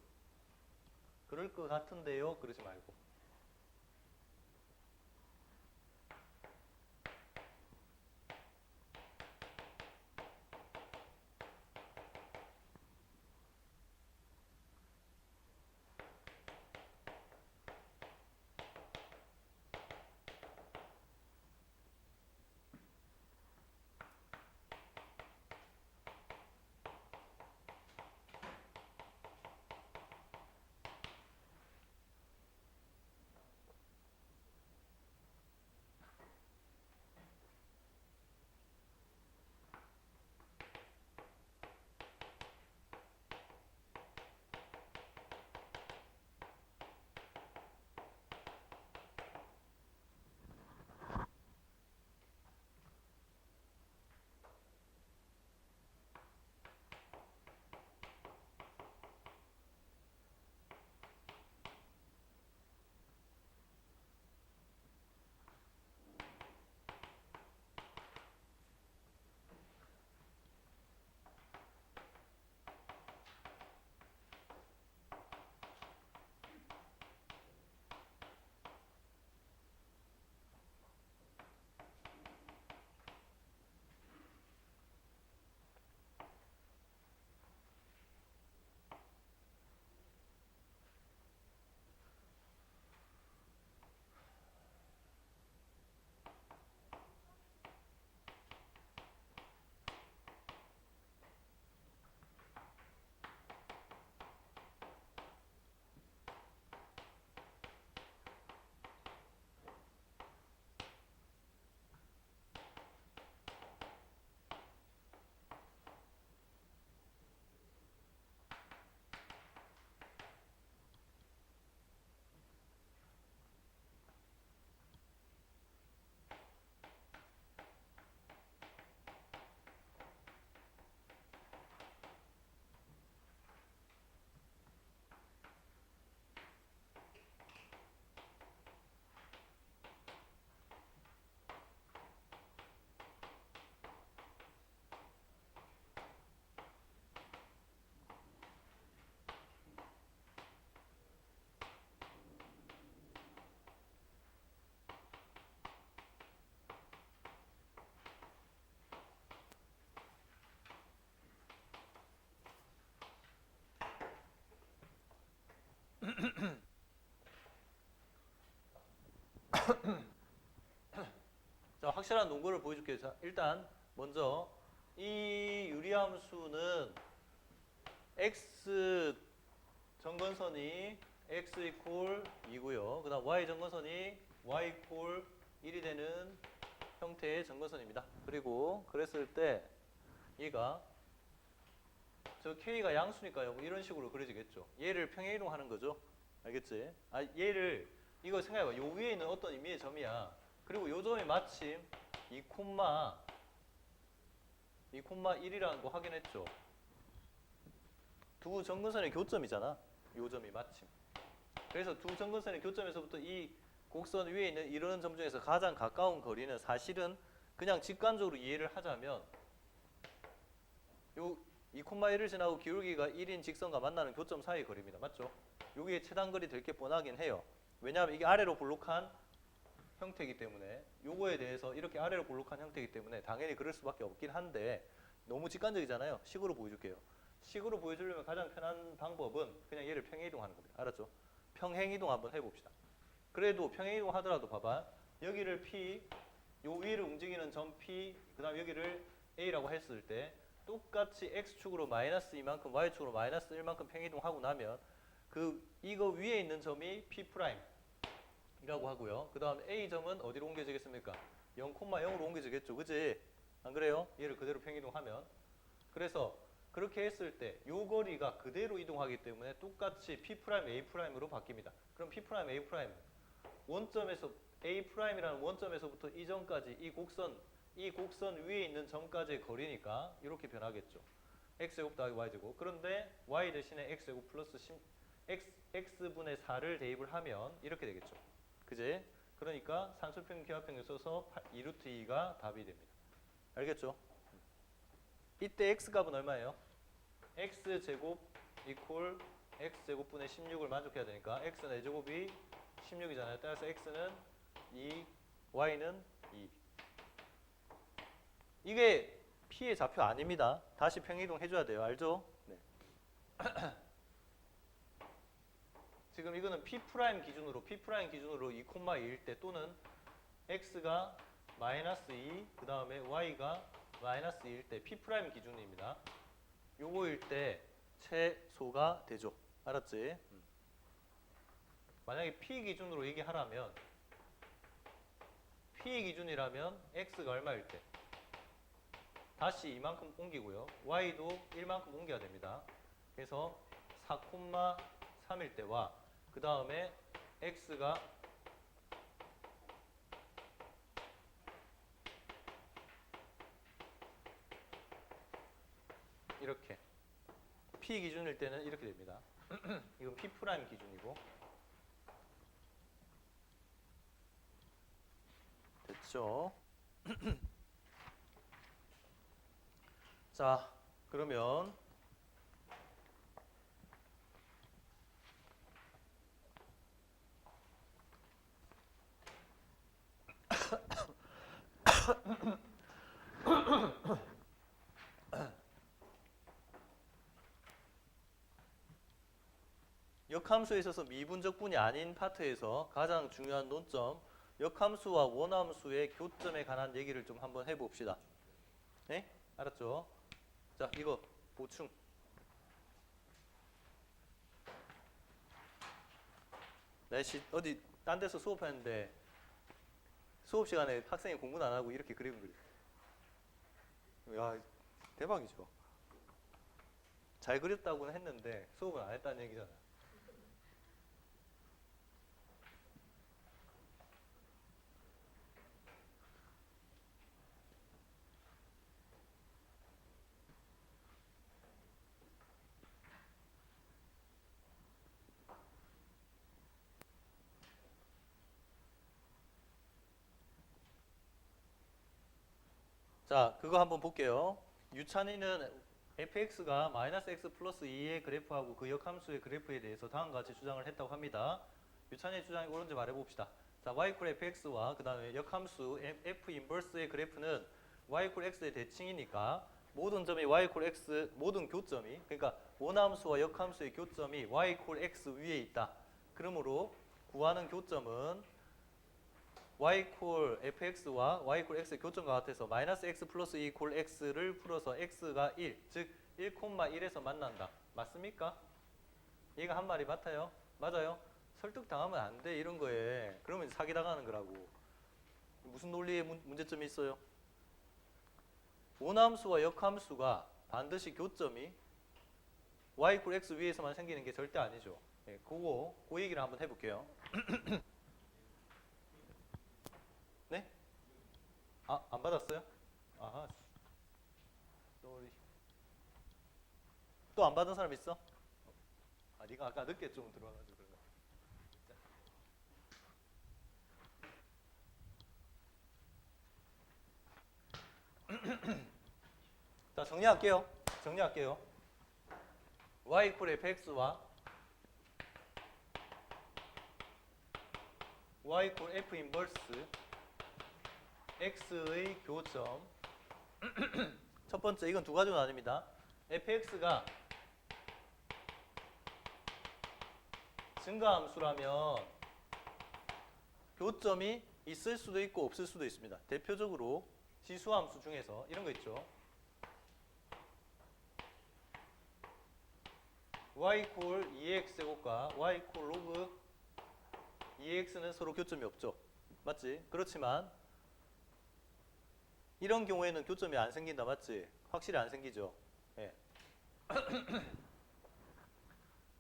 그럴 것 같은데요? 그러지 말고. 자, 확실한 논거를 보여줄게요. 자, 일단 먼저 이 유리함수는 x 정건선이 x 이퀄 2고요. 그 다음 y 정건선이 y 이퀄 1이 되는 형태의 정건선입니다. 그리고 그랬을 때 얘가 저 k가 양수니까요. 뭐 이런 식으로 그려지겠죠. 얘를 평행이동하는 거죠. 알겠지? 아, 얘를 이거 생각해봐. 요 위에 있는 어떤 임의의 점이야. 그리고 요 점이 마침 2,1이라는 거 확인했죠. 두 정근선의 교점이잖아. 요 점이 마침. 그래서 두 정근선의 교점에서부터 이 곡선 위에 있는 이런 점 중에서 가장 가까운 거리는 사실은 그냥 직관적으로 이해를 하자면 요 2,1을 지나고 기울기가 1인 직선과 만나는 교점 사이의 거리입니다. 맞죠? 여기에 최단거리 될 게 뻔하긴 해요. 왜냐하면 이게 아래로 볼록한 형태이기 때문에 요거에 대해서 이렇게 아래로 볼록한 형태이기 때문에 당연히 그럴 수밖에 없긴 한데 너무 직관적이잖아요. 식으로 보여줄게요. 식으로 보여주려면 가장 편한 방법은 그냥 얘를 평행이동하는 겁니다. 알았죠? 평행이동 한번 해봅시다. 그래도 평행이동 하더라도 봐봐. 여기를 P, 요 위를 움직이는 점 P, 그 다음 여기를 A라고 했을 때 똑같이 X축으로 마이너스 2만큼, Y축으로 마이너스 1만큼 평행이동하고 나면 이거 위에 있는 점이 P'이라고 하고요. 그 다음 A점은 어디로 옮겨지겠습니까? 0,0으로 옮겨지겠죠. 그지? 안 그래요? 얘를 그대로 평행이동하면. 그래서 그렇게 했을 때 요 거리가 그대로 이동하기 때문에 똑같이 P', A'으로 바뀝니다. 그럼 P', A' 원점에서 A'이라는 원점에서부터 이 점까지 이 곡선 위에 있는 점까지의 거리니까 이렇게 변하겠죠. x제곱 더하기 y제곱. 그런데 y 대신에 x제곱 플러스 x분의 4를 대입을 하면 이렇게 되겠죠. 그제? 그러니까 산술평균 기하평균 써서 2루트 2가 답이 됩니다. 알겠죠? 이때 x값은 얼마예요? x제곱 이퀄 x제곱분의 16을 만족해야 되니까 x는 a제곱이 16이잖아요. 따라서 x는 2, y는 2. 이게 p의 좌표 아닙니다. 다시 평행이동 해줘야 돼요. 알죠? 네. 지금 이거는 P' 기준으로 2,2일 때 또는 x가 마이너스 2, 그 다음에 y가 마이너스 2일 때 P' 기준입니다. 요거일 때 최소가 되죠. 알았지? 만약에 P 기준으로 얘기하라면 P 기준이라면 x가 얼마일 때? 다시 이만큼 옮기고요. y도 1만큼 옮겨야 됩니다. 그래서 4,3일 때와 그 다음에 x가 이렇게 P 기준일 때는 이렇게 됩니다. 이건 P' 기준이고 됐죠? 자, 그러면 역함수에 있어서 미분적분이 아닌 파트에서 가장 중요한 논점, 역함수와 원함수의 교점에 관한 얘기를 좀 한번 해봅시다. 네? 알았죠? 자, 이거 보충. 날씨 어디 딴 데서 수업하는데 수업 시간에 학생이 공부는 안 하고 이렇게 그림 그려. 야, 대박이죠. 잘 그렸다고는 했는데 수업은 안 했다는 얘기잖아. 자, 그거 한번 볼게요. 유찬이는 fx가 마이너스 x 플러스 2의 그래프하고 그 역함수의 그래프에 대해서 다음과 같이 주장을 했다고 합니다. 유찬이의 주장이 옳은지 말해봅시다. 자, y 이퀄 fx와 그 다음에 역함수 f 인버스의 그래프는 y 이퀄 x의 대칭이니까 모든 점이 y 이퀄 x, 모든 교점이, 그러니까 원함수와 역함수의 교점이 y 이퀄 x 위에 있다. 그러므로 구하는 교점은 y 이퀄 fx와 y 이퀄 x의 교점과 같아서 마이너스 x 플러스 2 이퀄 x를 풀어서 x가 1, 즉 1,1에서 만난다. 맞습니까? 얘가 한 말이 맞아요? 맞아요? 설득당하면 안 돼, 이런 거에. 그러면 사기당하는 거라고. 무슨 논리에 문제점이 있어요? 원함수와 역함수가 반드시 교점이 y 이퀄 x 위에서만 생기는 게 절대 아니죠. 예, 그 얘기를 한번 해볼게요. 네? 아, 안 받았어요? 아하, 쏘리. 또 안 받은 사람 있어? 아, 네가 아까 늦게 좀 들어와가지고 그런가. 자, 정리할게요. 정리할게요. y 이퀄 fx와 y 이퀄 f 인버스 x의 교점. 첫 번째, 이건 두 가지로 나뉩니다. fx가 증가함수라면 교점이 있을 수도 있고 없을 수도 있습니다. 대표적으로 지수함수 중에서 이런 거 있죠. y 이퀄 2x 제곱과 y 이퀄 로그 2x는 서로 교점이 없죠. 맞지? 그렇지만 이런 경우에는 교점이 안 생긴다. 맞지? 확실히 안 생기죠. 예.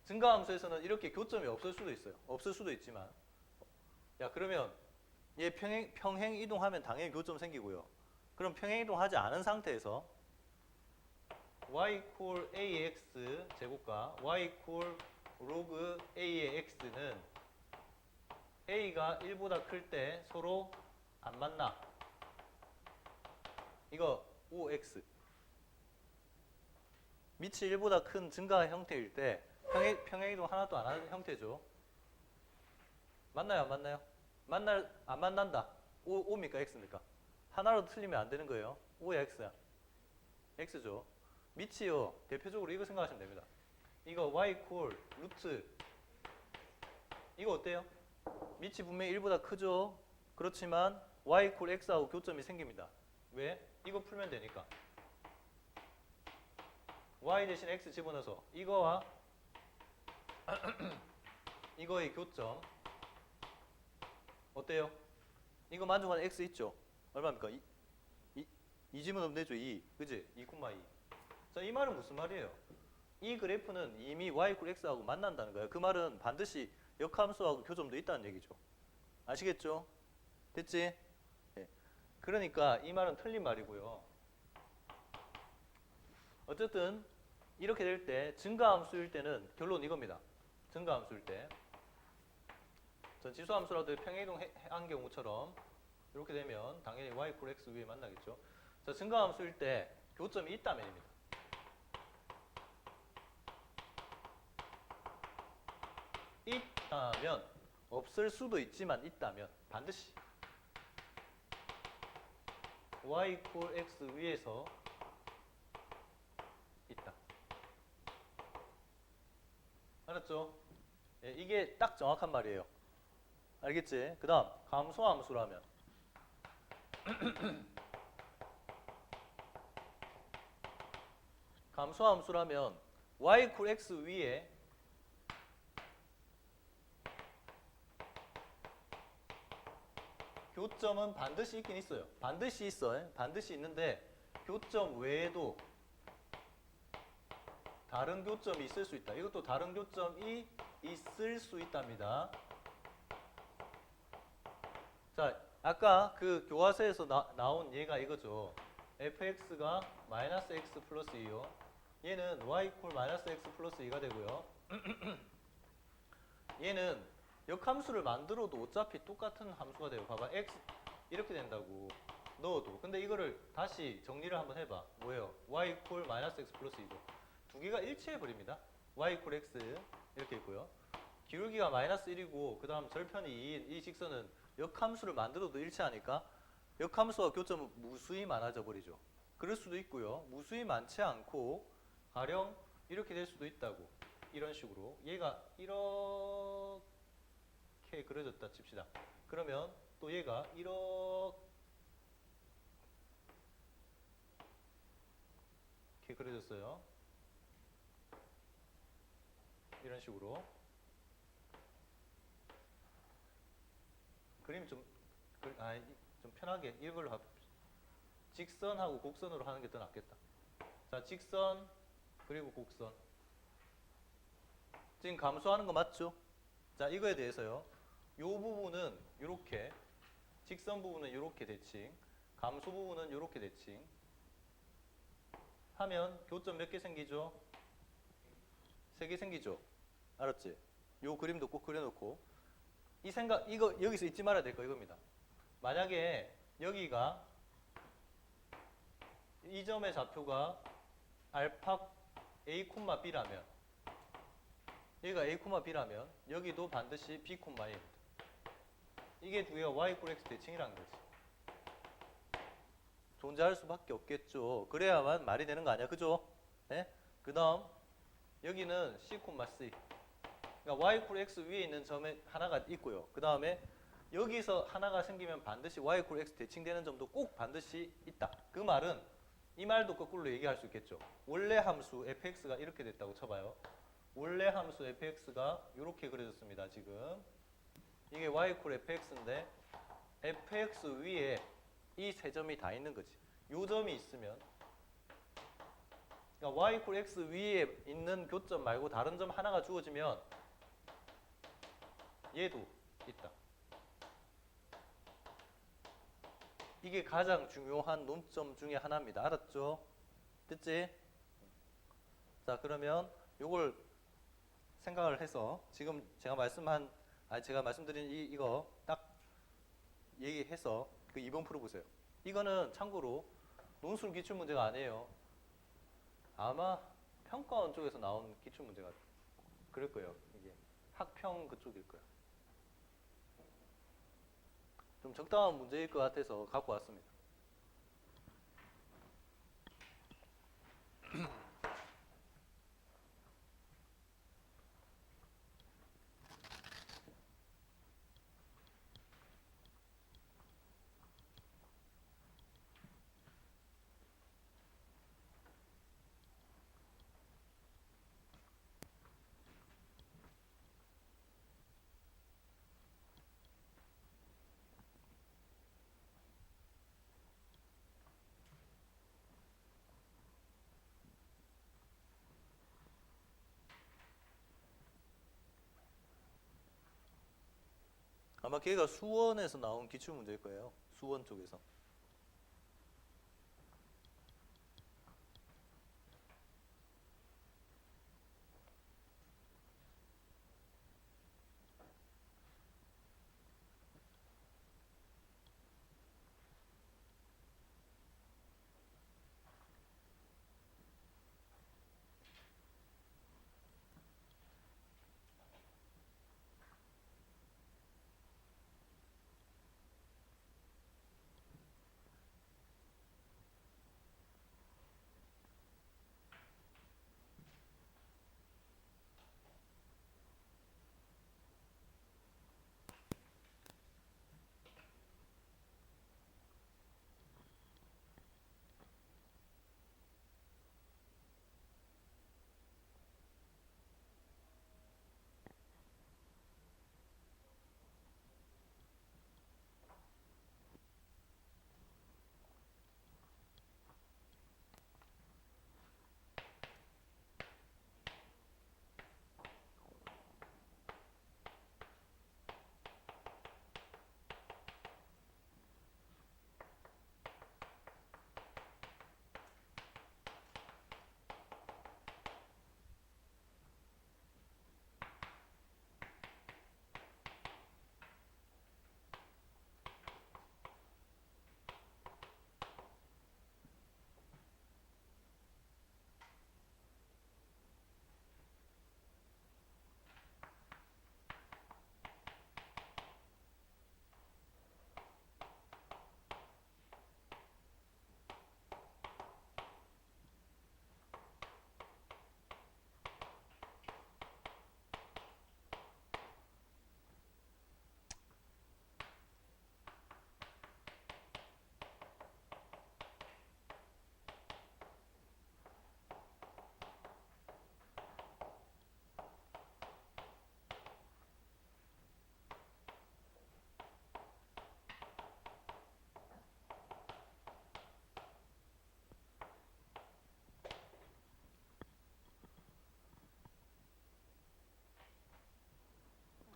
증가함수에서는 이렇게 교점이 없을 수도 있어요. 없을 수도 있지만, 야, 그러면 얘 평행 이동하면 당연히 교점 생기고요. 그럼 평행 이동하지 않은 상태에서 y 이퀄 ax 제곱과 y 이퀄 로그 a의 x는 a가 1보다 클 때 서로 안 만나. 이거 OX. 밑이 1보다 큰 증가 형태일 때 평행이동 하나도 안 하는 형태죠. 맞나요? 안 맞나요? 안 만난다. O입니까? X입니까? 하나라도 틀리면 안 되는 거예요. O야 X야? X죠. 밑이요. 대표적으로 이거 생각하시면 됩니다. 이거 Y 이퀄 루트. 이거 어때요? 밑이 분명히 1보다 크죠? 그렇지만 Y 이퀄 X하고 교점이 생깁니다. 왜? 이거 풀면 되니까. Y 대신 X 집어넣어서 이거와 이거의 교점 어때요? 이거 만족하는 X 있죠? 얼마입니까? 2 집어넣으면 되죠. 2. 그지? 2,2. 자, 이 말은 무슨 말이에요? 이 그래프는 이미 Y 이퀄 X하고 만난다는 거예요. 그 말은 반드시 역함수하고 교점도 있다는 얘기죠. 아시겠죠? 됐지? 네. 그러니까 이 말은 틀린 말이고요. 어쨌든 이렇게 될 때 증가함수일 때는 결론 이겁니다. 증가함수일 때 전 지수함수라도 평행이동한 경우처럼 이렇게 되면 당연히 y 이퀄 x 위에 만나겠죠. 자, 증가함수일 때 교점이 있다면입니다. 있다면, 없을 수도 있지만 있다면 반드시 y 이퀄 x 위에서 있다. 알았죠? 예, 이게 딱 정확한 말이에요. 알겠지? 그 다음 감소함수라면 감소함수라면 y 이퀄 x 위에 교점은 반드시 있긴 있어요. 반드시 있어요. 반드시 있는데 교점 외에도 다른 교점이 있을 수 있다. 이것도 다른 교점이 있을 수 있답니다. 자, 아까 그 교과서에서 나온 얘가 이거죠. fx가 마이너스 x 플러스 2요. 얘는 y 이퀄 마이너스 x 플러스 2가 되고요. 얘는 역함수를 만들어도 어차피 똑같은 함수가 돼요. 봐봐. x 이렇게 된다고 넣어도. 근데 이거를 다시 정리를 한번 해봐. 뭐예요? y 이퀄 마이너스 x 플러스 2죠. 두 개가 일치해버립니다. y 이퀄 x 이렇게 있고요. 기울기가 마이너스 1이고 그 다음 절편이 2인 이 직선은 역함수를 만들어도 일치하니까 역함수와 교점은 무수히 많아져 버리죠. 그럴 수도 있고요. 무수히 많지 않고 가령 이렇게 될 수도 있다고. 이런 식으로 얘가 이렇게 그려졌다 칩시다. 그러면 또 얘가 이렇게 그려졌어요. 이런 식으로. 그림 좀 편하게 이걸로 직선하고 곡선으로 하는 게 더 낫겠다. 자, 직선 그리고 곡선. 지금 감수하는 거 맞죠? 자, 이거에 대해서요. 요 부분은 이렇게, 직선 부분은 이렇게 대칭, 감수 부분은 이렇게 대칭 하면 교점 몇 개 생기죠? 3개 생기죠? 알았지? 요 그림도 꼭 그려놓고 이 생각, 이거 여기서 잊지 말아야 될 거 이겁니다. 만약에 여기가 이 점의 좌표가 알파 A, B라면 여기가 A, B라면 여기도 반드시 B, A입니다. 이게 두 개가 Y X 대칭이라는 거지. 존재할 수밖에 없겠죠. 그래야만 말이 되는 거 아니야, 그죠? 네? 그 다음 여기는 C, C. 그러니까 Y X 위에 있는 점에 하나가 있고요. 그 다음에 여기서 하나가 생기면 반드시 Y X 대칭되는 점도 꼭 반드시 있다. 그 말은 이 말도 거꾸로 얘기할 수 있겠죠. 원래 함수 fx가 이렇게 됐다고 쳐봐요. 원래 함수 fx가 이렇게 그려졌습니다. 지금 이게 y fx인데 fx 위에 이 세 점이 다 있는 거지. 요 점이 있으면 그러니까 y x 위에 있는 교점 말고 다른 점 하나가 주어지면 얘도 있다. 이게 가장 중요한 논점 중에 하나입니다. 알았죠? 됐지? 자, 그러면 요걸 생각을 해서 지금 제가 말씀드린 이거 딱 얘기해서 그 2번 풀어보세요. 이거는 참고로 논술 기출 문제가 아니에요. 아마 평가원 쪽에서 나온 기출 문제가 그럴 거예요. 이게 학평 그쪽일 거예요. 좀 적당한 문제일 것 같아서 갖고 왔습니다. 아마 걔가 수원에서 나온 기출 문제일 거예요. 수원 쪽에서.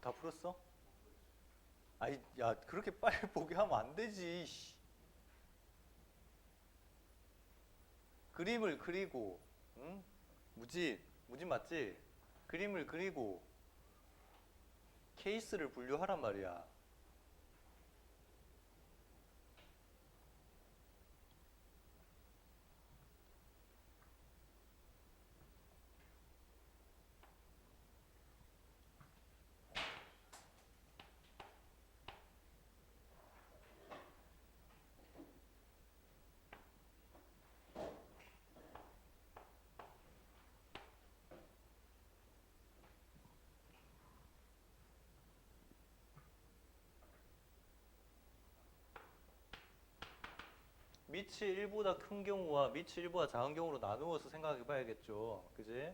다 풀었어? 아이, 야, 그렇게 빨리 보게 하면 안 되지. 씨. 그림을 그리고, 응? 무진 맞지? 그림을 그리고 케이스를 분류하란 말이야. 밑이 1보다 큰 경우와 밑이 1보다 작은 경우로 나누어서 생각해 봐야겠죠. 그지?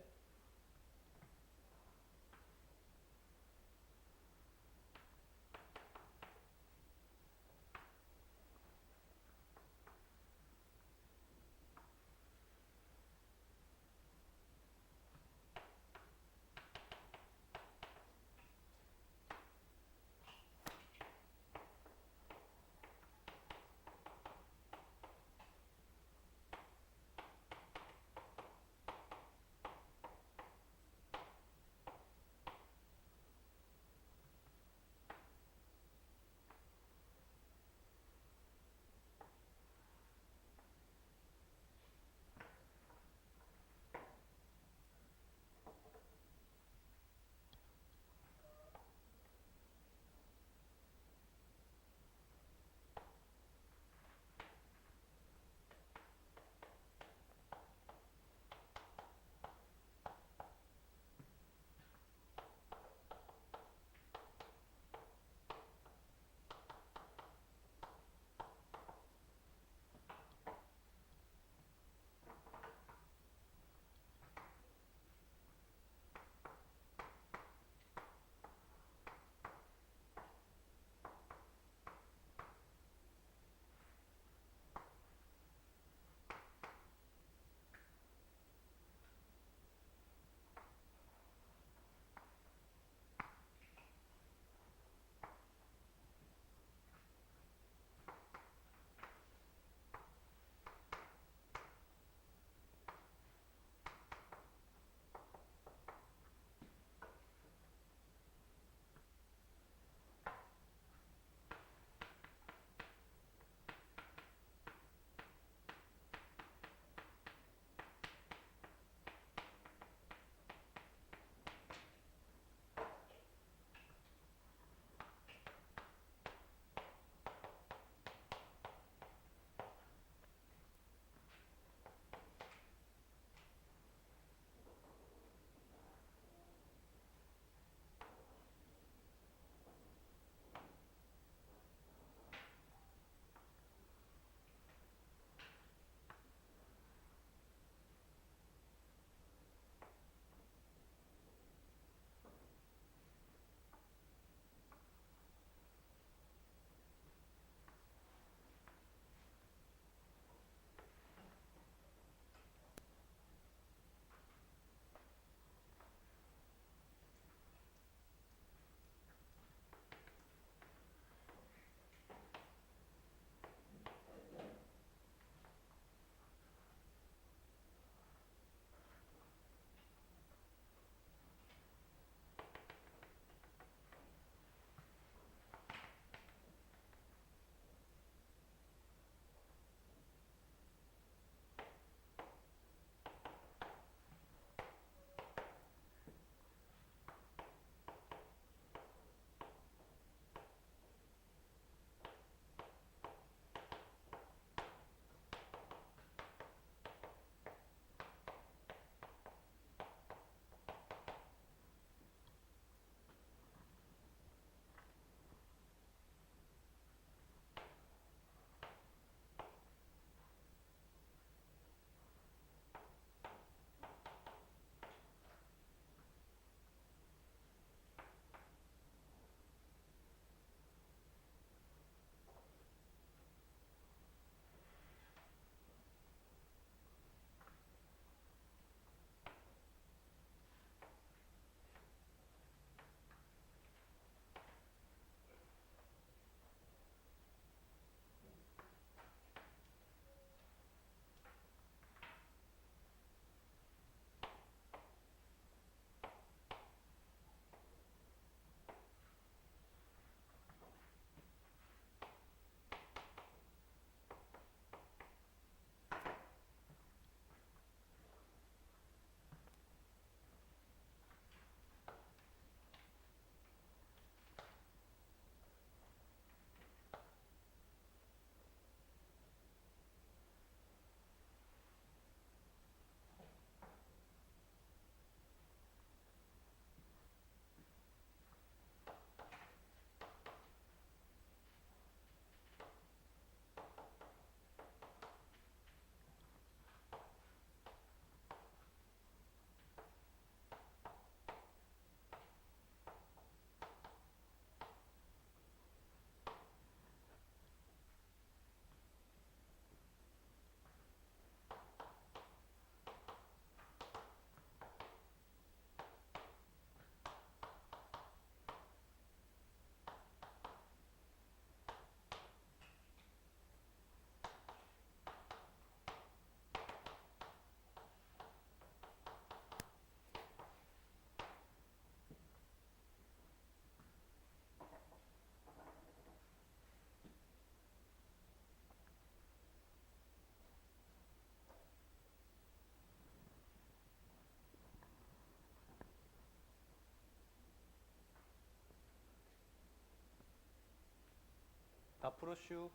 다 풀어슈.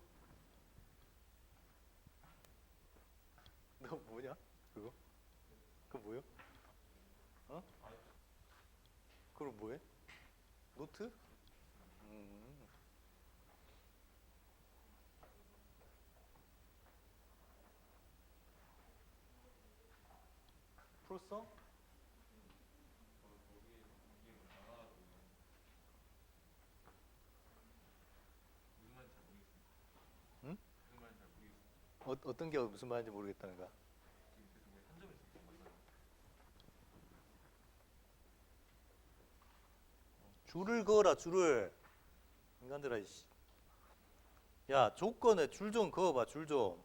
너 뭐냐? 그거? 그거 뭐요? 어? 그럼 뭐해? 노트? 음. 풀었어? 응? 어떤 게 무슨 말인지 모르겠다는 거야. 줄을 그어라 줄을. 인간들아 이씨. 야 조건에 줄 좀 그어봐 줄 좀.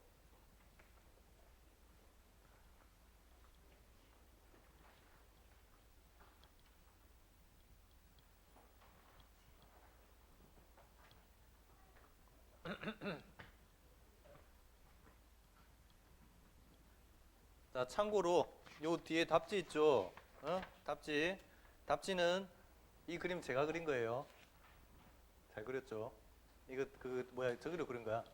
자 참고로 요 뒤에 답지 있죠. 어? 답지. 답지는 이 그림 제가 그린 거예요. 잘 그렸죠. 이거 그 뭐야 저기로 그린 거야.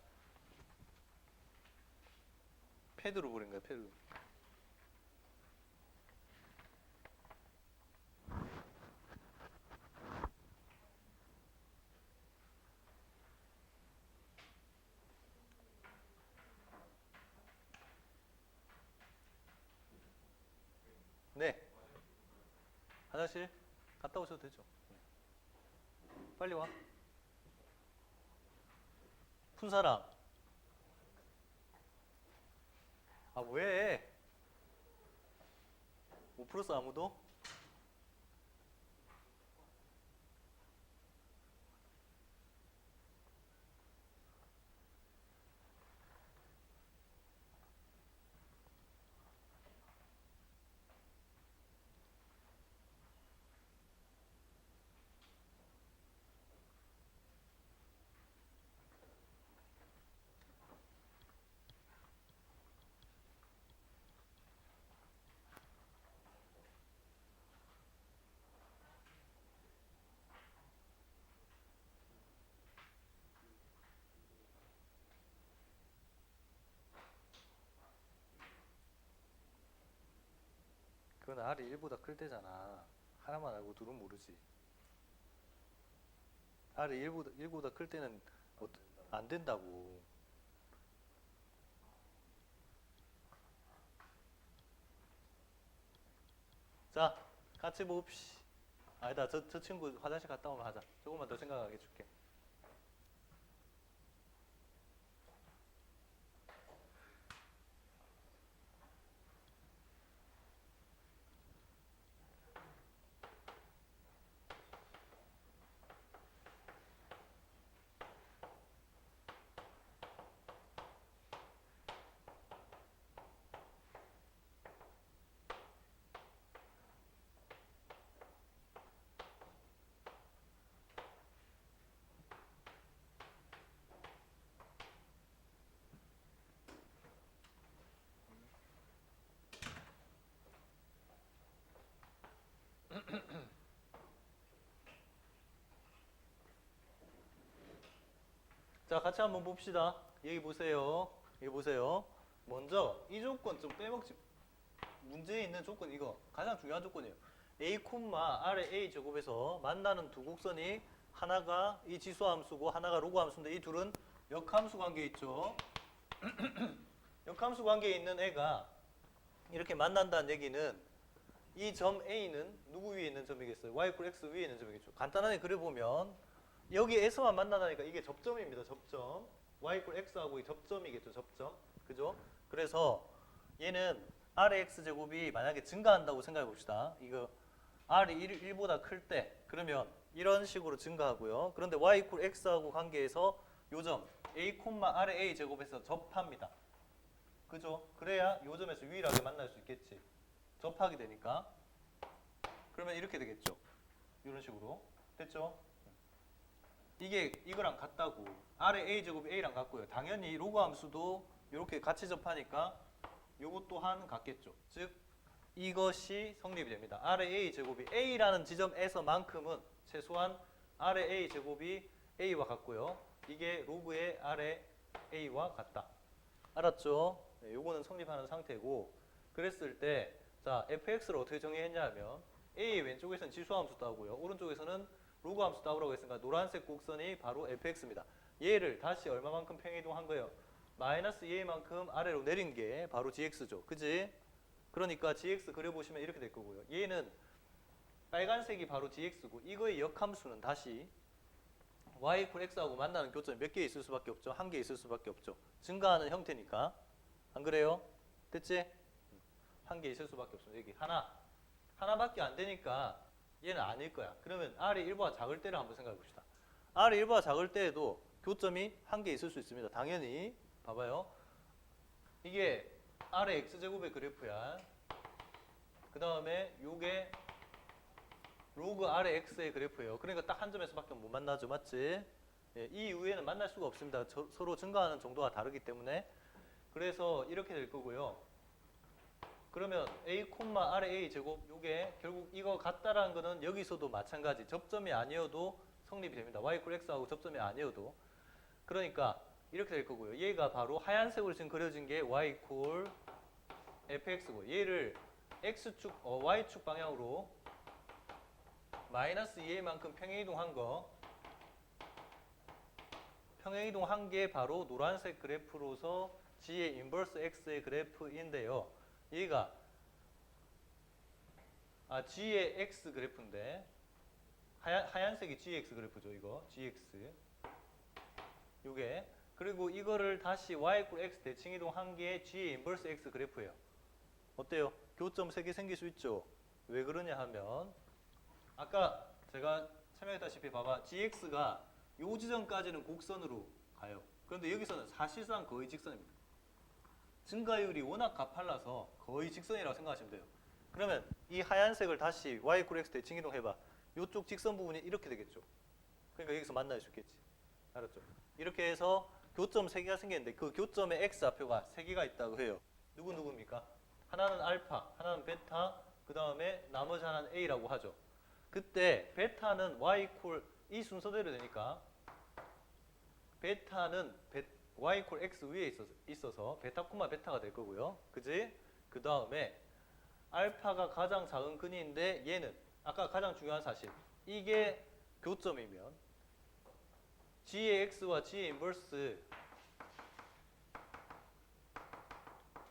패드로 그린 거야 패드. 네. 화장실 갔다 오셔도 되죠. 빨리 와. 푼 사람. 아 왜? 못 풀었어 아무도? 그건 R이 1보다 클 때잖아. 하나만 알고 둘은 모르지. R이 1보다 클 때는 안 된다고. 자, 같이 봅시. 아니다, 저 친구 화장실 갔다 오면 하자. 조금만 더 생각하게 해줄게. 자, 같이 한번 봅시다. 여기 보세요. 여기 보세요. 먼저 이 조건 좀 빼먹지. 문제에 있는 조건 이거 가장 중요한 조건이에요. a, r의 a 제곱에서 만나는 두 곡선이 하나가 이 지수함수고 하나가 로그함수인데 이 둘은 역함수 관계에 있죠. 역함수 관계에 있는 애가 이렇게 만난다는 얘기는 이 점 A는 누구 위에 있는 점이겠어요? y x 위에 있는 점이겠죠. 간단하게 그려보면 여기에서만 만나다니까 이게 접점입니다. 접점. y x하고 이 접점이겠죠. 접점. 그죠? 그래서 얘는 r의 x제곱이 만약에 증가한다고 생각해 봅시다. 이거 r이 1보다 클 때 그러면 이런 식으로 증가하고요. 그런데 y x하고 관계에서 요점 a, r의 a 제곱에서 접합니다. 그죠? 그래야 요점에서 유일하게 만날 수 있겠지. 접하게 되니까. 그러면 이렇게 되겠죠. 이런 식으로. 됐죠? 이게 이거랑 같다고. r의 a 제곱이 a랑 같고요. 당연히 로그 함수도 이렇게 같이 접하니까 요것 또한 같겠죠. 즉 이것이 성립이 됩니다. r의 a 제곱이 a라는 지점에서만큼은 최소한 r의 a 제곱이 a와 같고요. 이게 로그의 아래 a와 같다. 알았죠? 네, 요거는 성립하는 상태고, 그랬을 때 자 fx를 어떻게 정의했냐 하면 a 왼쪽에서는 지수함수 따오고요, 오른쪽에서는 로그 함수 따오라고 했으니까 노란색 곡선이 바로 fx입니다. 얘를 다시 얼마만큼 평행이동한 거예요? 마이너스 2a만큼 아래로 내린 게 바로 gx죠. 그지? 그러니까 gx 그려보시면 이렇게 될 거고요. 얘는 빨간색이 바로 gx고, 이거의 역함수는 다시 y 이퀄 x하고 만나는 교점이 몇 개 있을 수밖에 없죠? 한 개 있을 수밖에 없죠. 증가하는 형태니까. 안 그래요? 됐지? 한 개 있을 수밖에 없습니다. 여기 하나밖에 안 되니까 얘는 아닐 거야. 그러면 r이 1보다 작을 때를 한번 생각해 봅시다. r이 1보다 작을 때에도 교점이 한 개 있을 수 있습니다. 당연히 봐봐요. 이게 r의 x제곱의 그래프야. 그 다음에 요게 로그 r의 x의 그래프예요. 그러니까 딱 한 점에서밖에 못 만나죠. 맞지? 예, 이 이후에는 만날 수가 없습니다. 서로 증가하는 정도가 다르기 때문에. 그래서 이렇게 될 거고요. 그러면 a, r의 a 제곱, 요게 결국 이거 같다라는 거는 여기서도 마찬가지. 접점이 아니어도 성립이 됩니다. y 이퀄 x하고 접점이 아니어도. 그러니까 이렇게 될 거고요. 얘가 바로 하얀색으로 지금 그려진 게 y 이퀄 fx고, 얘를 x축, y축 방향으로 마이너스 2a만큼 평행이동한 거, 평행이동한 게 바로 노란색 그래프로서 g의 인버스 x의 그래프인데요. 얘가 g의 x 그래프인데 하얀색이 g의 x 그래프죠. 이거 gx 요게, 그리고 이거를 다시 y 이퀄 x 대칭이동한 게 g의 인버스 x 그래프예요. 어때요? 교점 3개 생길 수 있죠. 왜 그러냐 하면 아까 제가 설명했다시피 봐봐, gx가 요 지점까지는 곡선으로 가요. 그런데 여기서는 사실상 거의 직선입니다. 증가율이 워낙 가팔라서 거의 직선이라고 생각하시면 돼요. 그러면 이 하얀색을 다시 y 이퀄 x 대칭이동 해봐. 이쪽 직선 부분이 이렇게 되겠죠. 그러니까 여기서 만날 수 있겠지. 알았죠? 이렇게 해서 교점 3개가 생겼는데 그 교점의 x좌표가 3개가 있다고 해요. 누구입니까? 하나는 알파, 하나는 베타, 그 다음에 나머지 하나는 a라고 하죠. 그때 베타는 y 이퀄 이 순서대로 되니까 베타는 y 이퀄 x 위에 있어서 베타 콤마 베타가 될 거고요. 그지? 그 다음에 알파가 가장 작은 근이인데 얘는 아까 가장 중요한 사실, 이게 교점이면 g의 x와 g의 인버스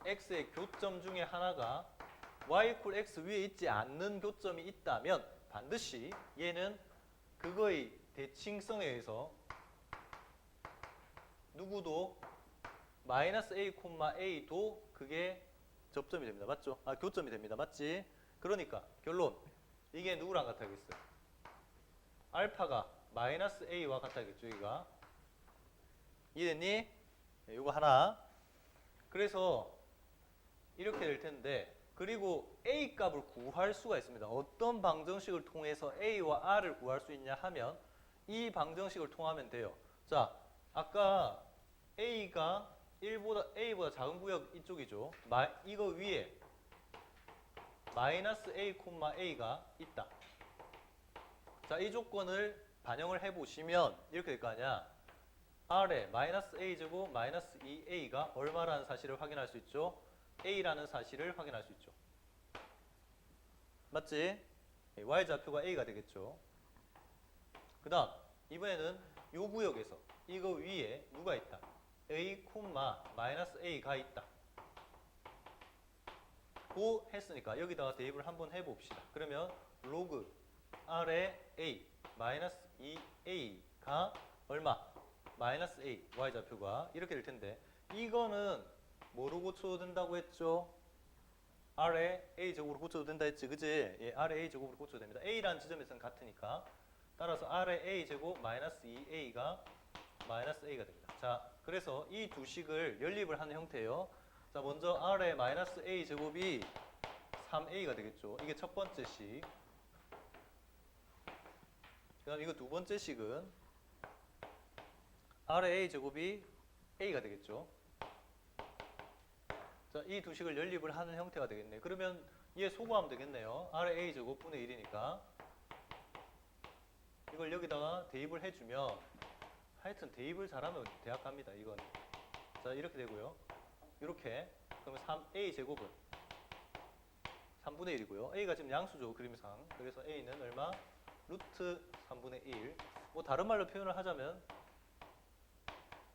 x의 교점 중에 하나가 y 이퀄 x 위에 있지 않는 교점이 있다면 반드시 얘는 그거의 대칭성에 의해서 누구도 마이너스 a, a도 그게 접점이 됩니다. 맞죠? 교점이 됩니다. 맞지? 그러니까 결론, 이게 누구랑 같아야겠어요? 알파가 마이너스 a와 같아야겠죠. 여기가 이해됐니? 네, 요거 하나. 그래서 이렇게 될 텐데, 그리고 a 값을 구할 수가 있습니다. 어떤 방정식을 통해서 a와 r을 구할 수 있냐 하면 이 방정식을 통하면 돼요. 자, 아까 a가 a보다 작은 구역 이쪽이죠. 이거 위에 마이너스 a, a가 있다. 자, 이 조건을 반영을 해보시면 이렇게 될 거 아니야. r에 마이너스 a 제곱 마이너스 2a가 얼마라는 사실을 확인할 수 있죠. a라는 사실을 확인할 수 있죠. 맞지? y좌표가 a가 되겠죠. 그 다음 이번에는 요 구역에서 이거 위에 누가 있다? a, 마이너스 a가 있다. 고 했으니까 여기다가 대입을 한번 해봅시다. 그러면 로그 r의 a 마이너스 2a가 얼마? 마이너스 a, y좌표가 이렇게 될 텐데, 이거는 뭐로 고쳐도 된다고 했죠? r의 a 제곱으로 고쳐도 된다 했지, 그지? 예, r의 a 제곱으로 고쳐도 됩니다. a라는 지점에서는 같으니까. 따라서 r의 a 제곱 마이너스 2a가 마이너스 a가 됩니다. 자, 그래서 이 두 식을 연립을 하는 형태예요. 자, 먼저 r의 마이너스 a 제곱이 3a가 되겠죠. 이게 첫 번째 식. 그 다음 이거 두 번째 식은 r의 a 제곱이 a가 되겠죠. 자, 이 두 식을 연립을 하는 형태가 되겠네요. 그러면 얘 소거하면 되겠네요. r의 a 제곱 분의 1이니까 이걸 여기다가 대입을 해주면 하여튼 대입을 잘하면 대학 갑니다. 이건. 자, 이렇게 되고요. 이렇게. 그러면 3a 제곱은 3분의 1이고요. a가 지금 양수죠, 그림상. 그래서 a는 얼마? 루트 3분의 1. 뭐 다른 말로 표현을 하자면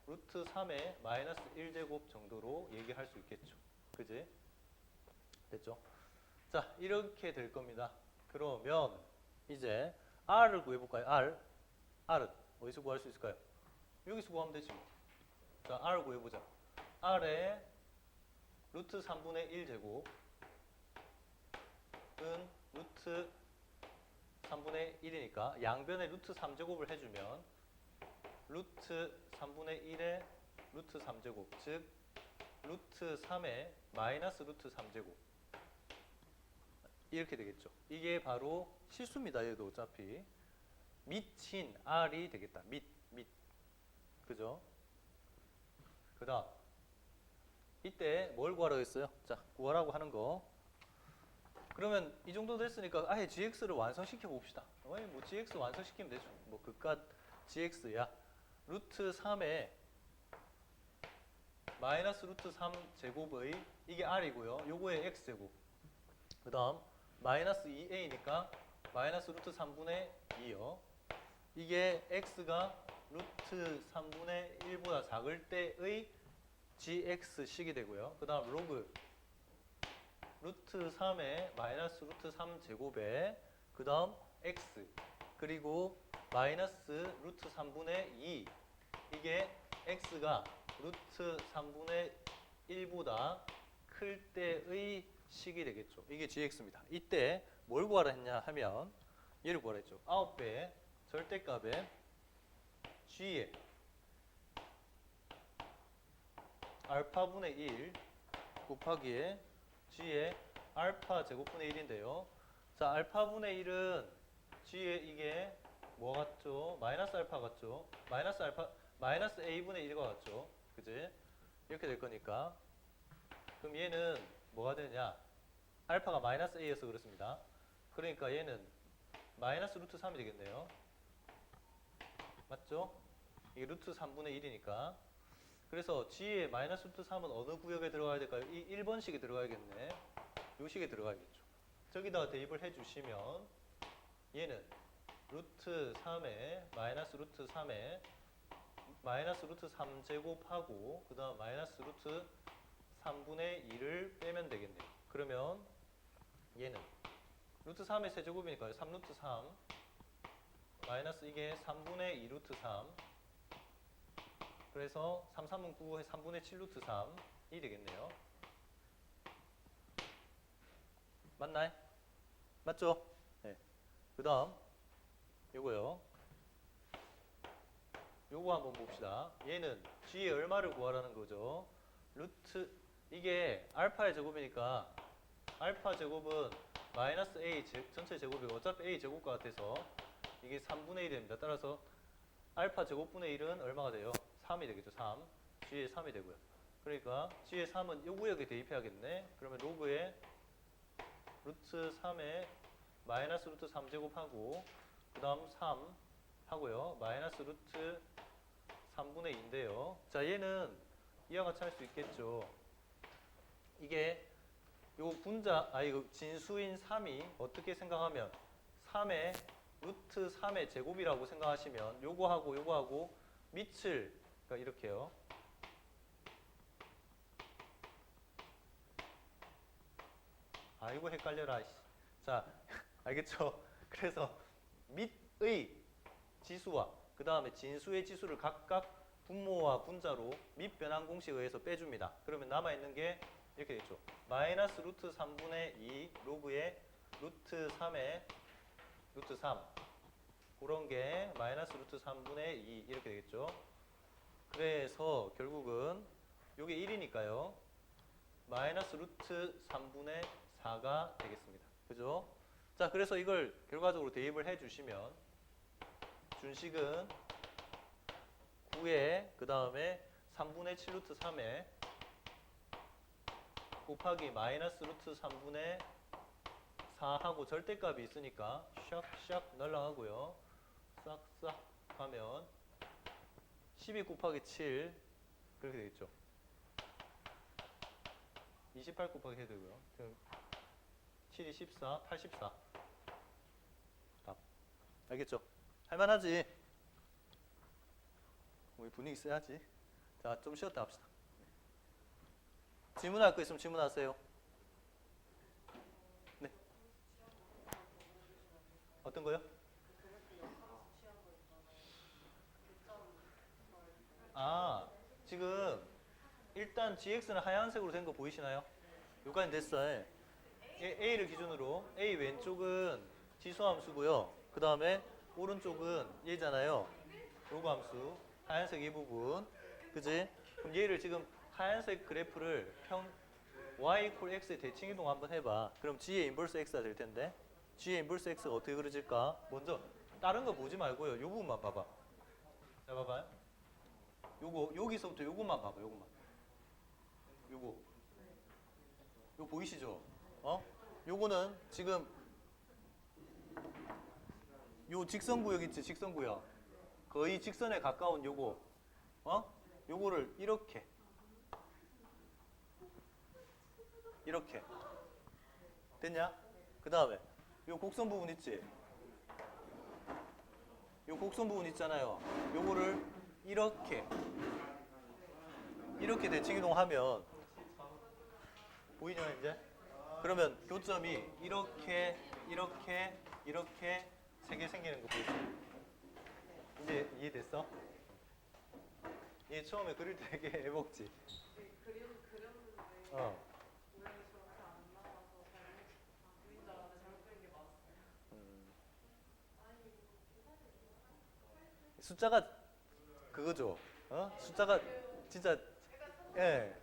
루트 3의 마이너스 1제곱 정도로 얘기할 수 있겠죠. 그지? 됐죠? 자, 이렇게 될 겁니다. 그러면 이제 r을 구해볼까요? r은 어디서 구할 수 있을까요? 여기서 구하면 되지 뭐. 자, r 구해보자. r의 루트 3분의 1제곱은 루트 3분의 1이니까 양변에 루트 3제곱을 해주면 루트 3분의 1의 루트 3제곱, 즉 루트 3의 마이너스 루트 3제곱 이렇게 되겠죠. 이게 바로 실수입니다. 얘도 어차피 밑인 r이 되겠다. 밑 그죠? 그 다음 이때 뭘 구하라고 했어요? 자, 구하라고 하는 거. 그러면 이 정도 됐으니까 아예 gx를 완성시켜 봅시다. 뭐 gx 완성시키면 되죠. 뭐 그깟 gx야. 루트 3에 마이너스 루트 3 제곱의 이게 r이고요. 요거의 x제곱. 그 다음 마이너스 2a니까 마이너스 루트 3분의 2요. 이게 x가 루트 3분의 1보다 작을 때의 gx식이 되고요. 그 다음 로그 루트 3에 마이너스 루트 3 제곱에 그 다음 x 그리고 마이너스 루트 3분의 2 이게 x가 루트 3분의 1보다 클 때의 식이 되겠죠. 이게 gx입니다. 이때 뭘 구하라 했냐 하면 얘를 구하라 했죠. 9배의 절대값에 g의 알파분의 1 곱하기에 g의 알파 제곱분의 1인데요. 자, 알파분의 1은 g의 이게 뭐 같죠? 마이너스 알파 같죠? 마이너스 a분의 1과 같죠? 그지? 이렇게 될 거니까. 그럼 얘는 뭐가 되느냐? 알파가 마이너스 a여서 그렇습니다. 그러니까 얘는 마이너스 루트 3이 되겠네요. 맞죠? 이게 루트 3분의 1이니까. 그래서 g의 마이너스 루트 3은 어느 구역에 들어가야 될까요? 이 1번식에 들어가야겠네. 요 식에 들어가야겠죠. 저기다가 대입을 해주시면 얘는 루트 3에 마이너스 루트 3에 마이너스 루트 3제곱하고 그 다음 마이너스 루트 3분의 2를 빼면 되겠네요. 그러면 얘는 루트 3의 세제곱이니까요. 3루트 3 마이너스 이게 3분의 2루트 3 그래서 3, 3은 9, 3분의 7루트 3이 되겠네요. 맞나요? 맞죠? 네. 그 다음 요거요. 요거 한번 봅시다. 얘는 g의 얼마를 구하라는 거죠? 루트 이게 알파의 제곱이니까 알파 제곱은 마이너스 a 전체 제곱이고 어차피 a 제곱과 같아서 이게 3분의 1이 됩니다. 따라서 알파 제곱분의 1은 얼마가 돼요? 3이 되겠죠. 3. g의 3이 되고요. 그러니까 g의 3은 요 구역에 대입해야겠네. 그러면 로그에 루트 3에 마이너스 루트 3제곱하고 그 다음 3 하고요. 마이너스 루트 3분의 2인데요. 자, 얘는 이와 같이 할 수 있겠죠. 이게 요 이거 진수인 3이 어떻게 생각하면 3의 루트 3의 제곱이라고 생각하시면 요거하고 밑을 그러니까 이렇게요. 아이고 헷갈려라. 자, 알겠죠? 그래서 밑의 지수와 그 다음에 진수의 지수를 각각 분모와 분자로 밑 변환 공식에 의해서 빼줍니다. 그러면 남아있는 게 이렇게 되죠. 마이너스 루트 3분의 2 로그의 루트 3의 루트 3 그런 게 마이너스 루트 3분의 2 이렇게 되겠죠. 그래서 결국은 요게 1이니까요. 마이너스 루트 3분의 4가 되겠습니다. 그죠? 자, 그래서 이걸 결과적으로 대입을 해주시면 준식은 9에 그 다음에 3분의 7 루트 3에 곱하기 마이너스 루트 3분의 4하고 절대값이 있으니까 샥샥 날라가고요. 싹싹 하면 12 곱하기 7 그렇게 되겠죠. 28 곱하기 해도 되고요. 그럼 7이 14, 84. 답. 알겠죠? 할만하지? 우리 분위기 써야지. 자, 좀 쉬었다 합시다. 질문할 거 있으면 질문하세요. 네. 어떤 거요? 아, 지금 일단 gx는 하얀색으로 된 거 보이시나요? 여기까지 됐어요. A를 기준으로 A 왼쪽은 지수함수고요. 그 다음에 오른쪽은 얘잖아요. 요거 함수. 하얀색 이 부분. 그지? 그럼 얘를 지금 하얀색 그래프를 y equal x의 대칭 이동 한번 해봐. 그럼 g의 인버스 x가 될 텐데 g의 인버스 x가 어떻게 그려질까? 먼저 다른 거 보지 말고요. 요 부분만 봐봐. 자, 봐봐요. 요거 여기서부터 요것만 봐봐. 요거 보이시죠? 요거는 지금 요 직선구역 있지? 직선구역 거의 직선에 가까운 요거 요거를 이렇게 됐냐? 그 다음에 요 곡선 부분 있지? 요 곡선 부분 있잖아요. 요거를 이렇게 대칭 이동하면 보이냐 이제? 그러면 교점이 이렇게 세 개 생기는 거 보이죠? 이제 이해됐어? 얘 처음에 그릴 때 되게 애먹지? 숫자가 그거죠? 숫자가 진짜 예.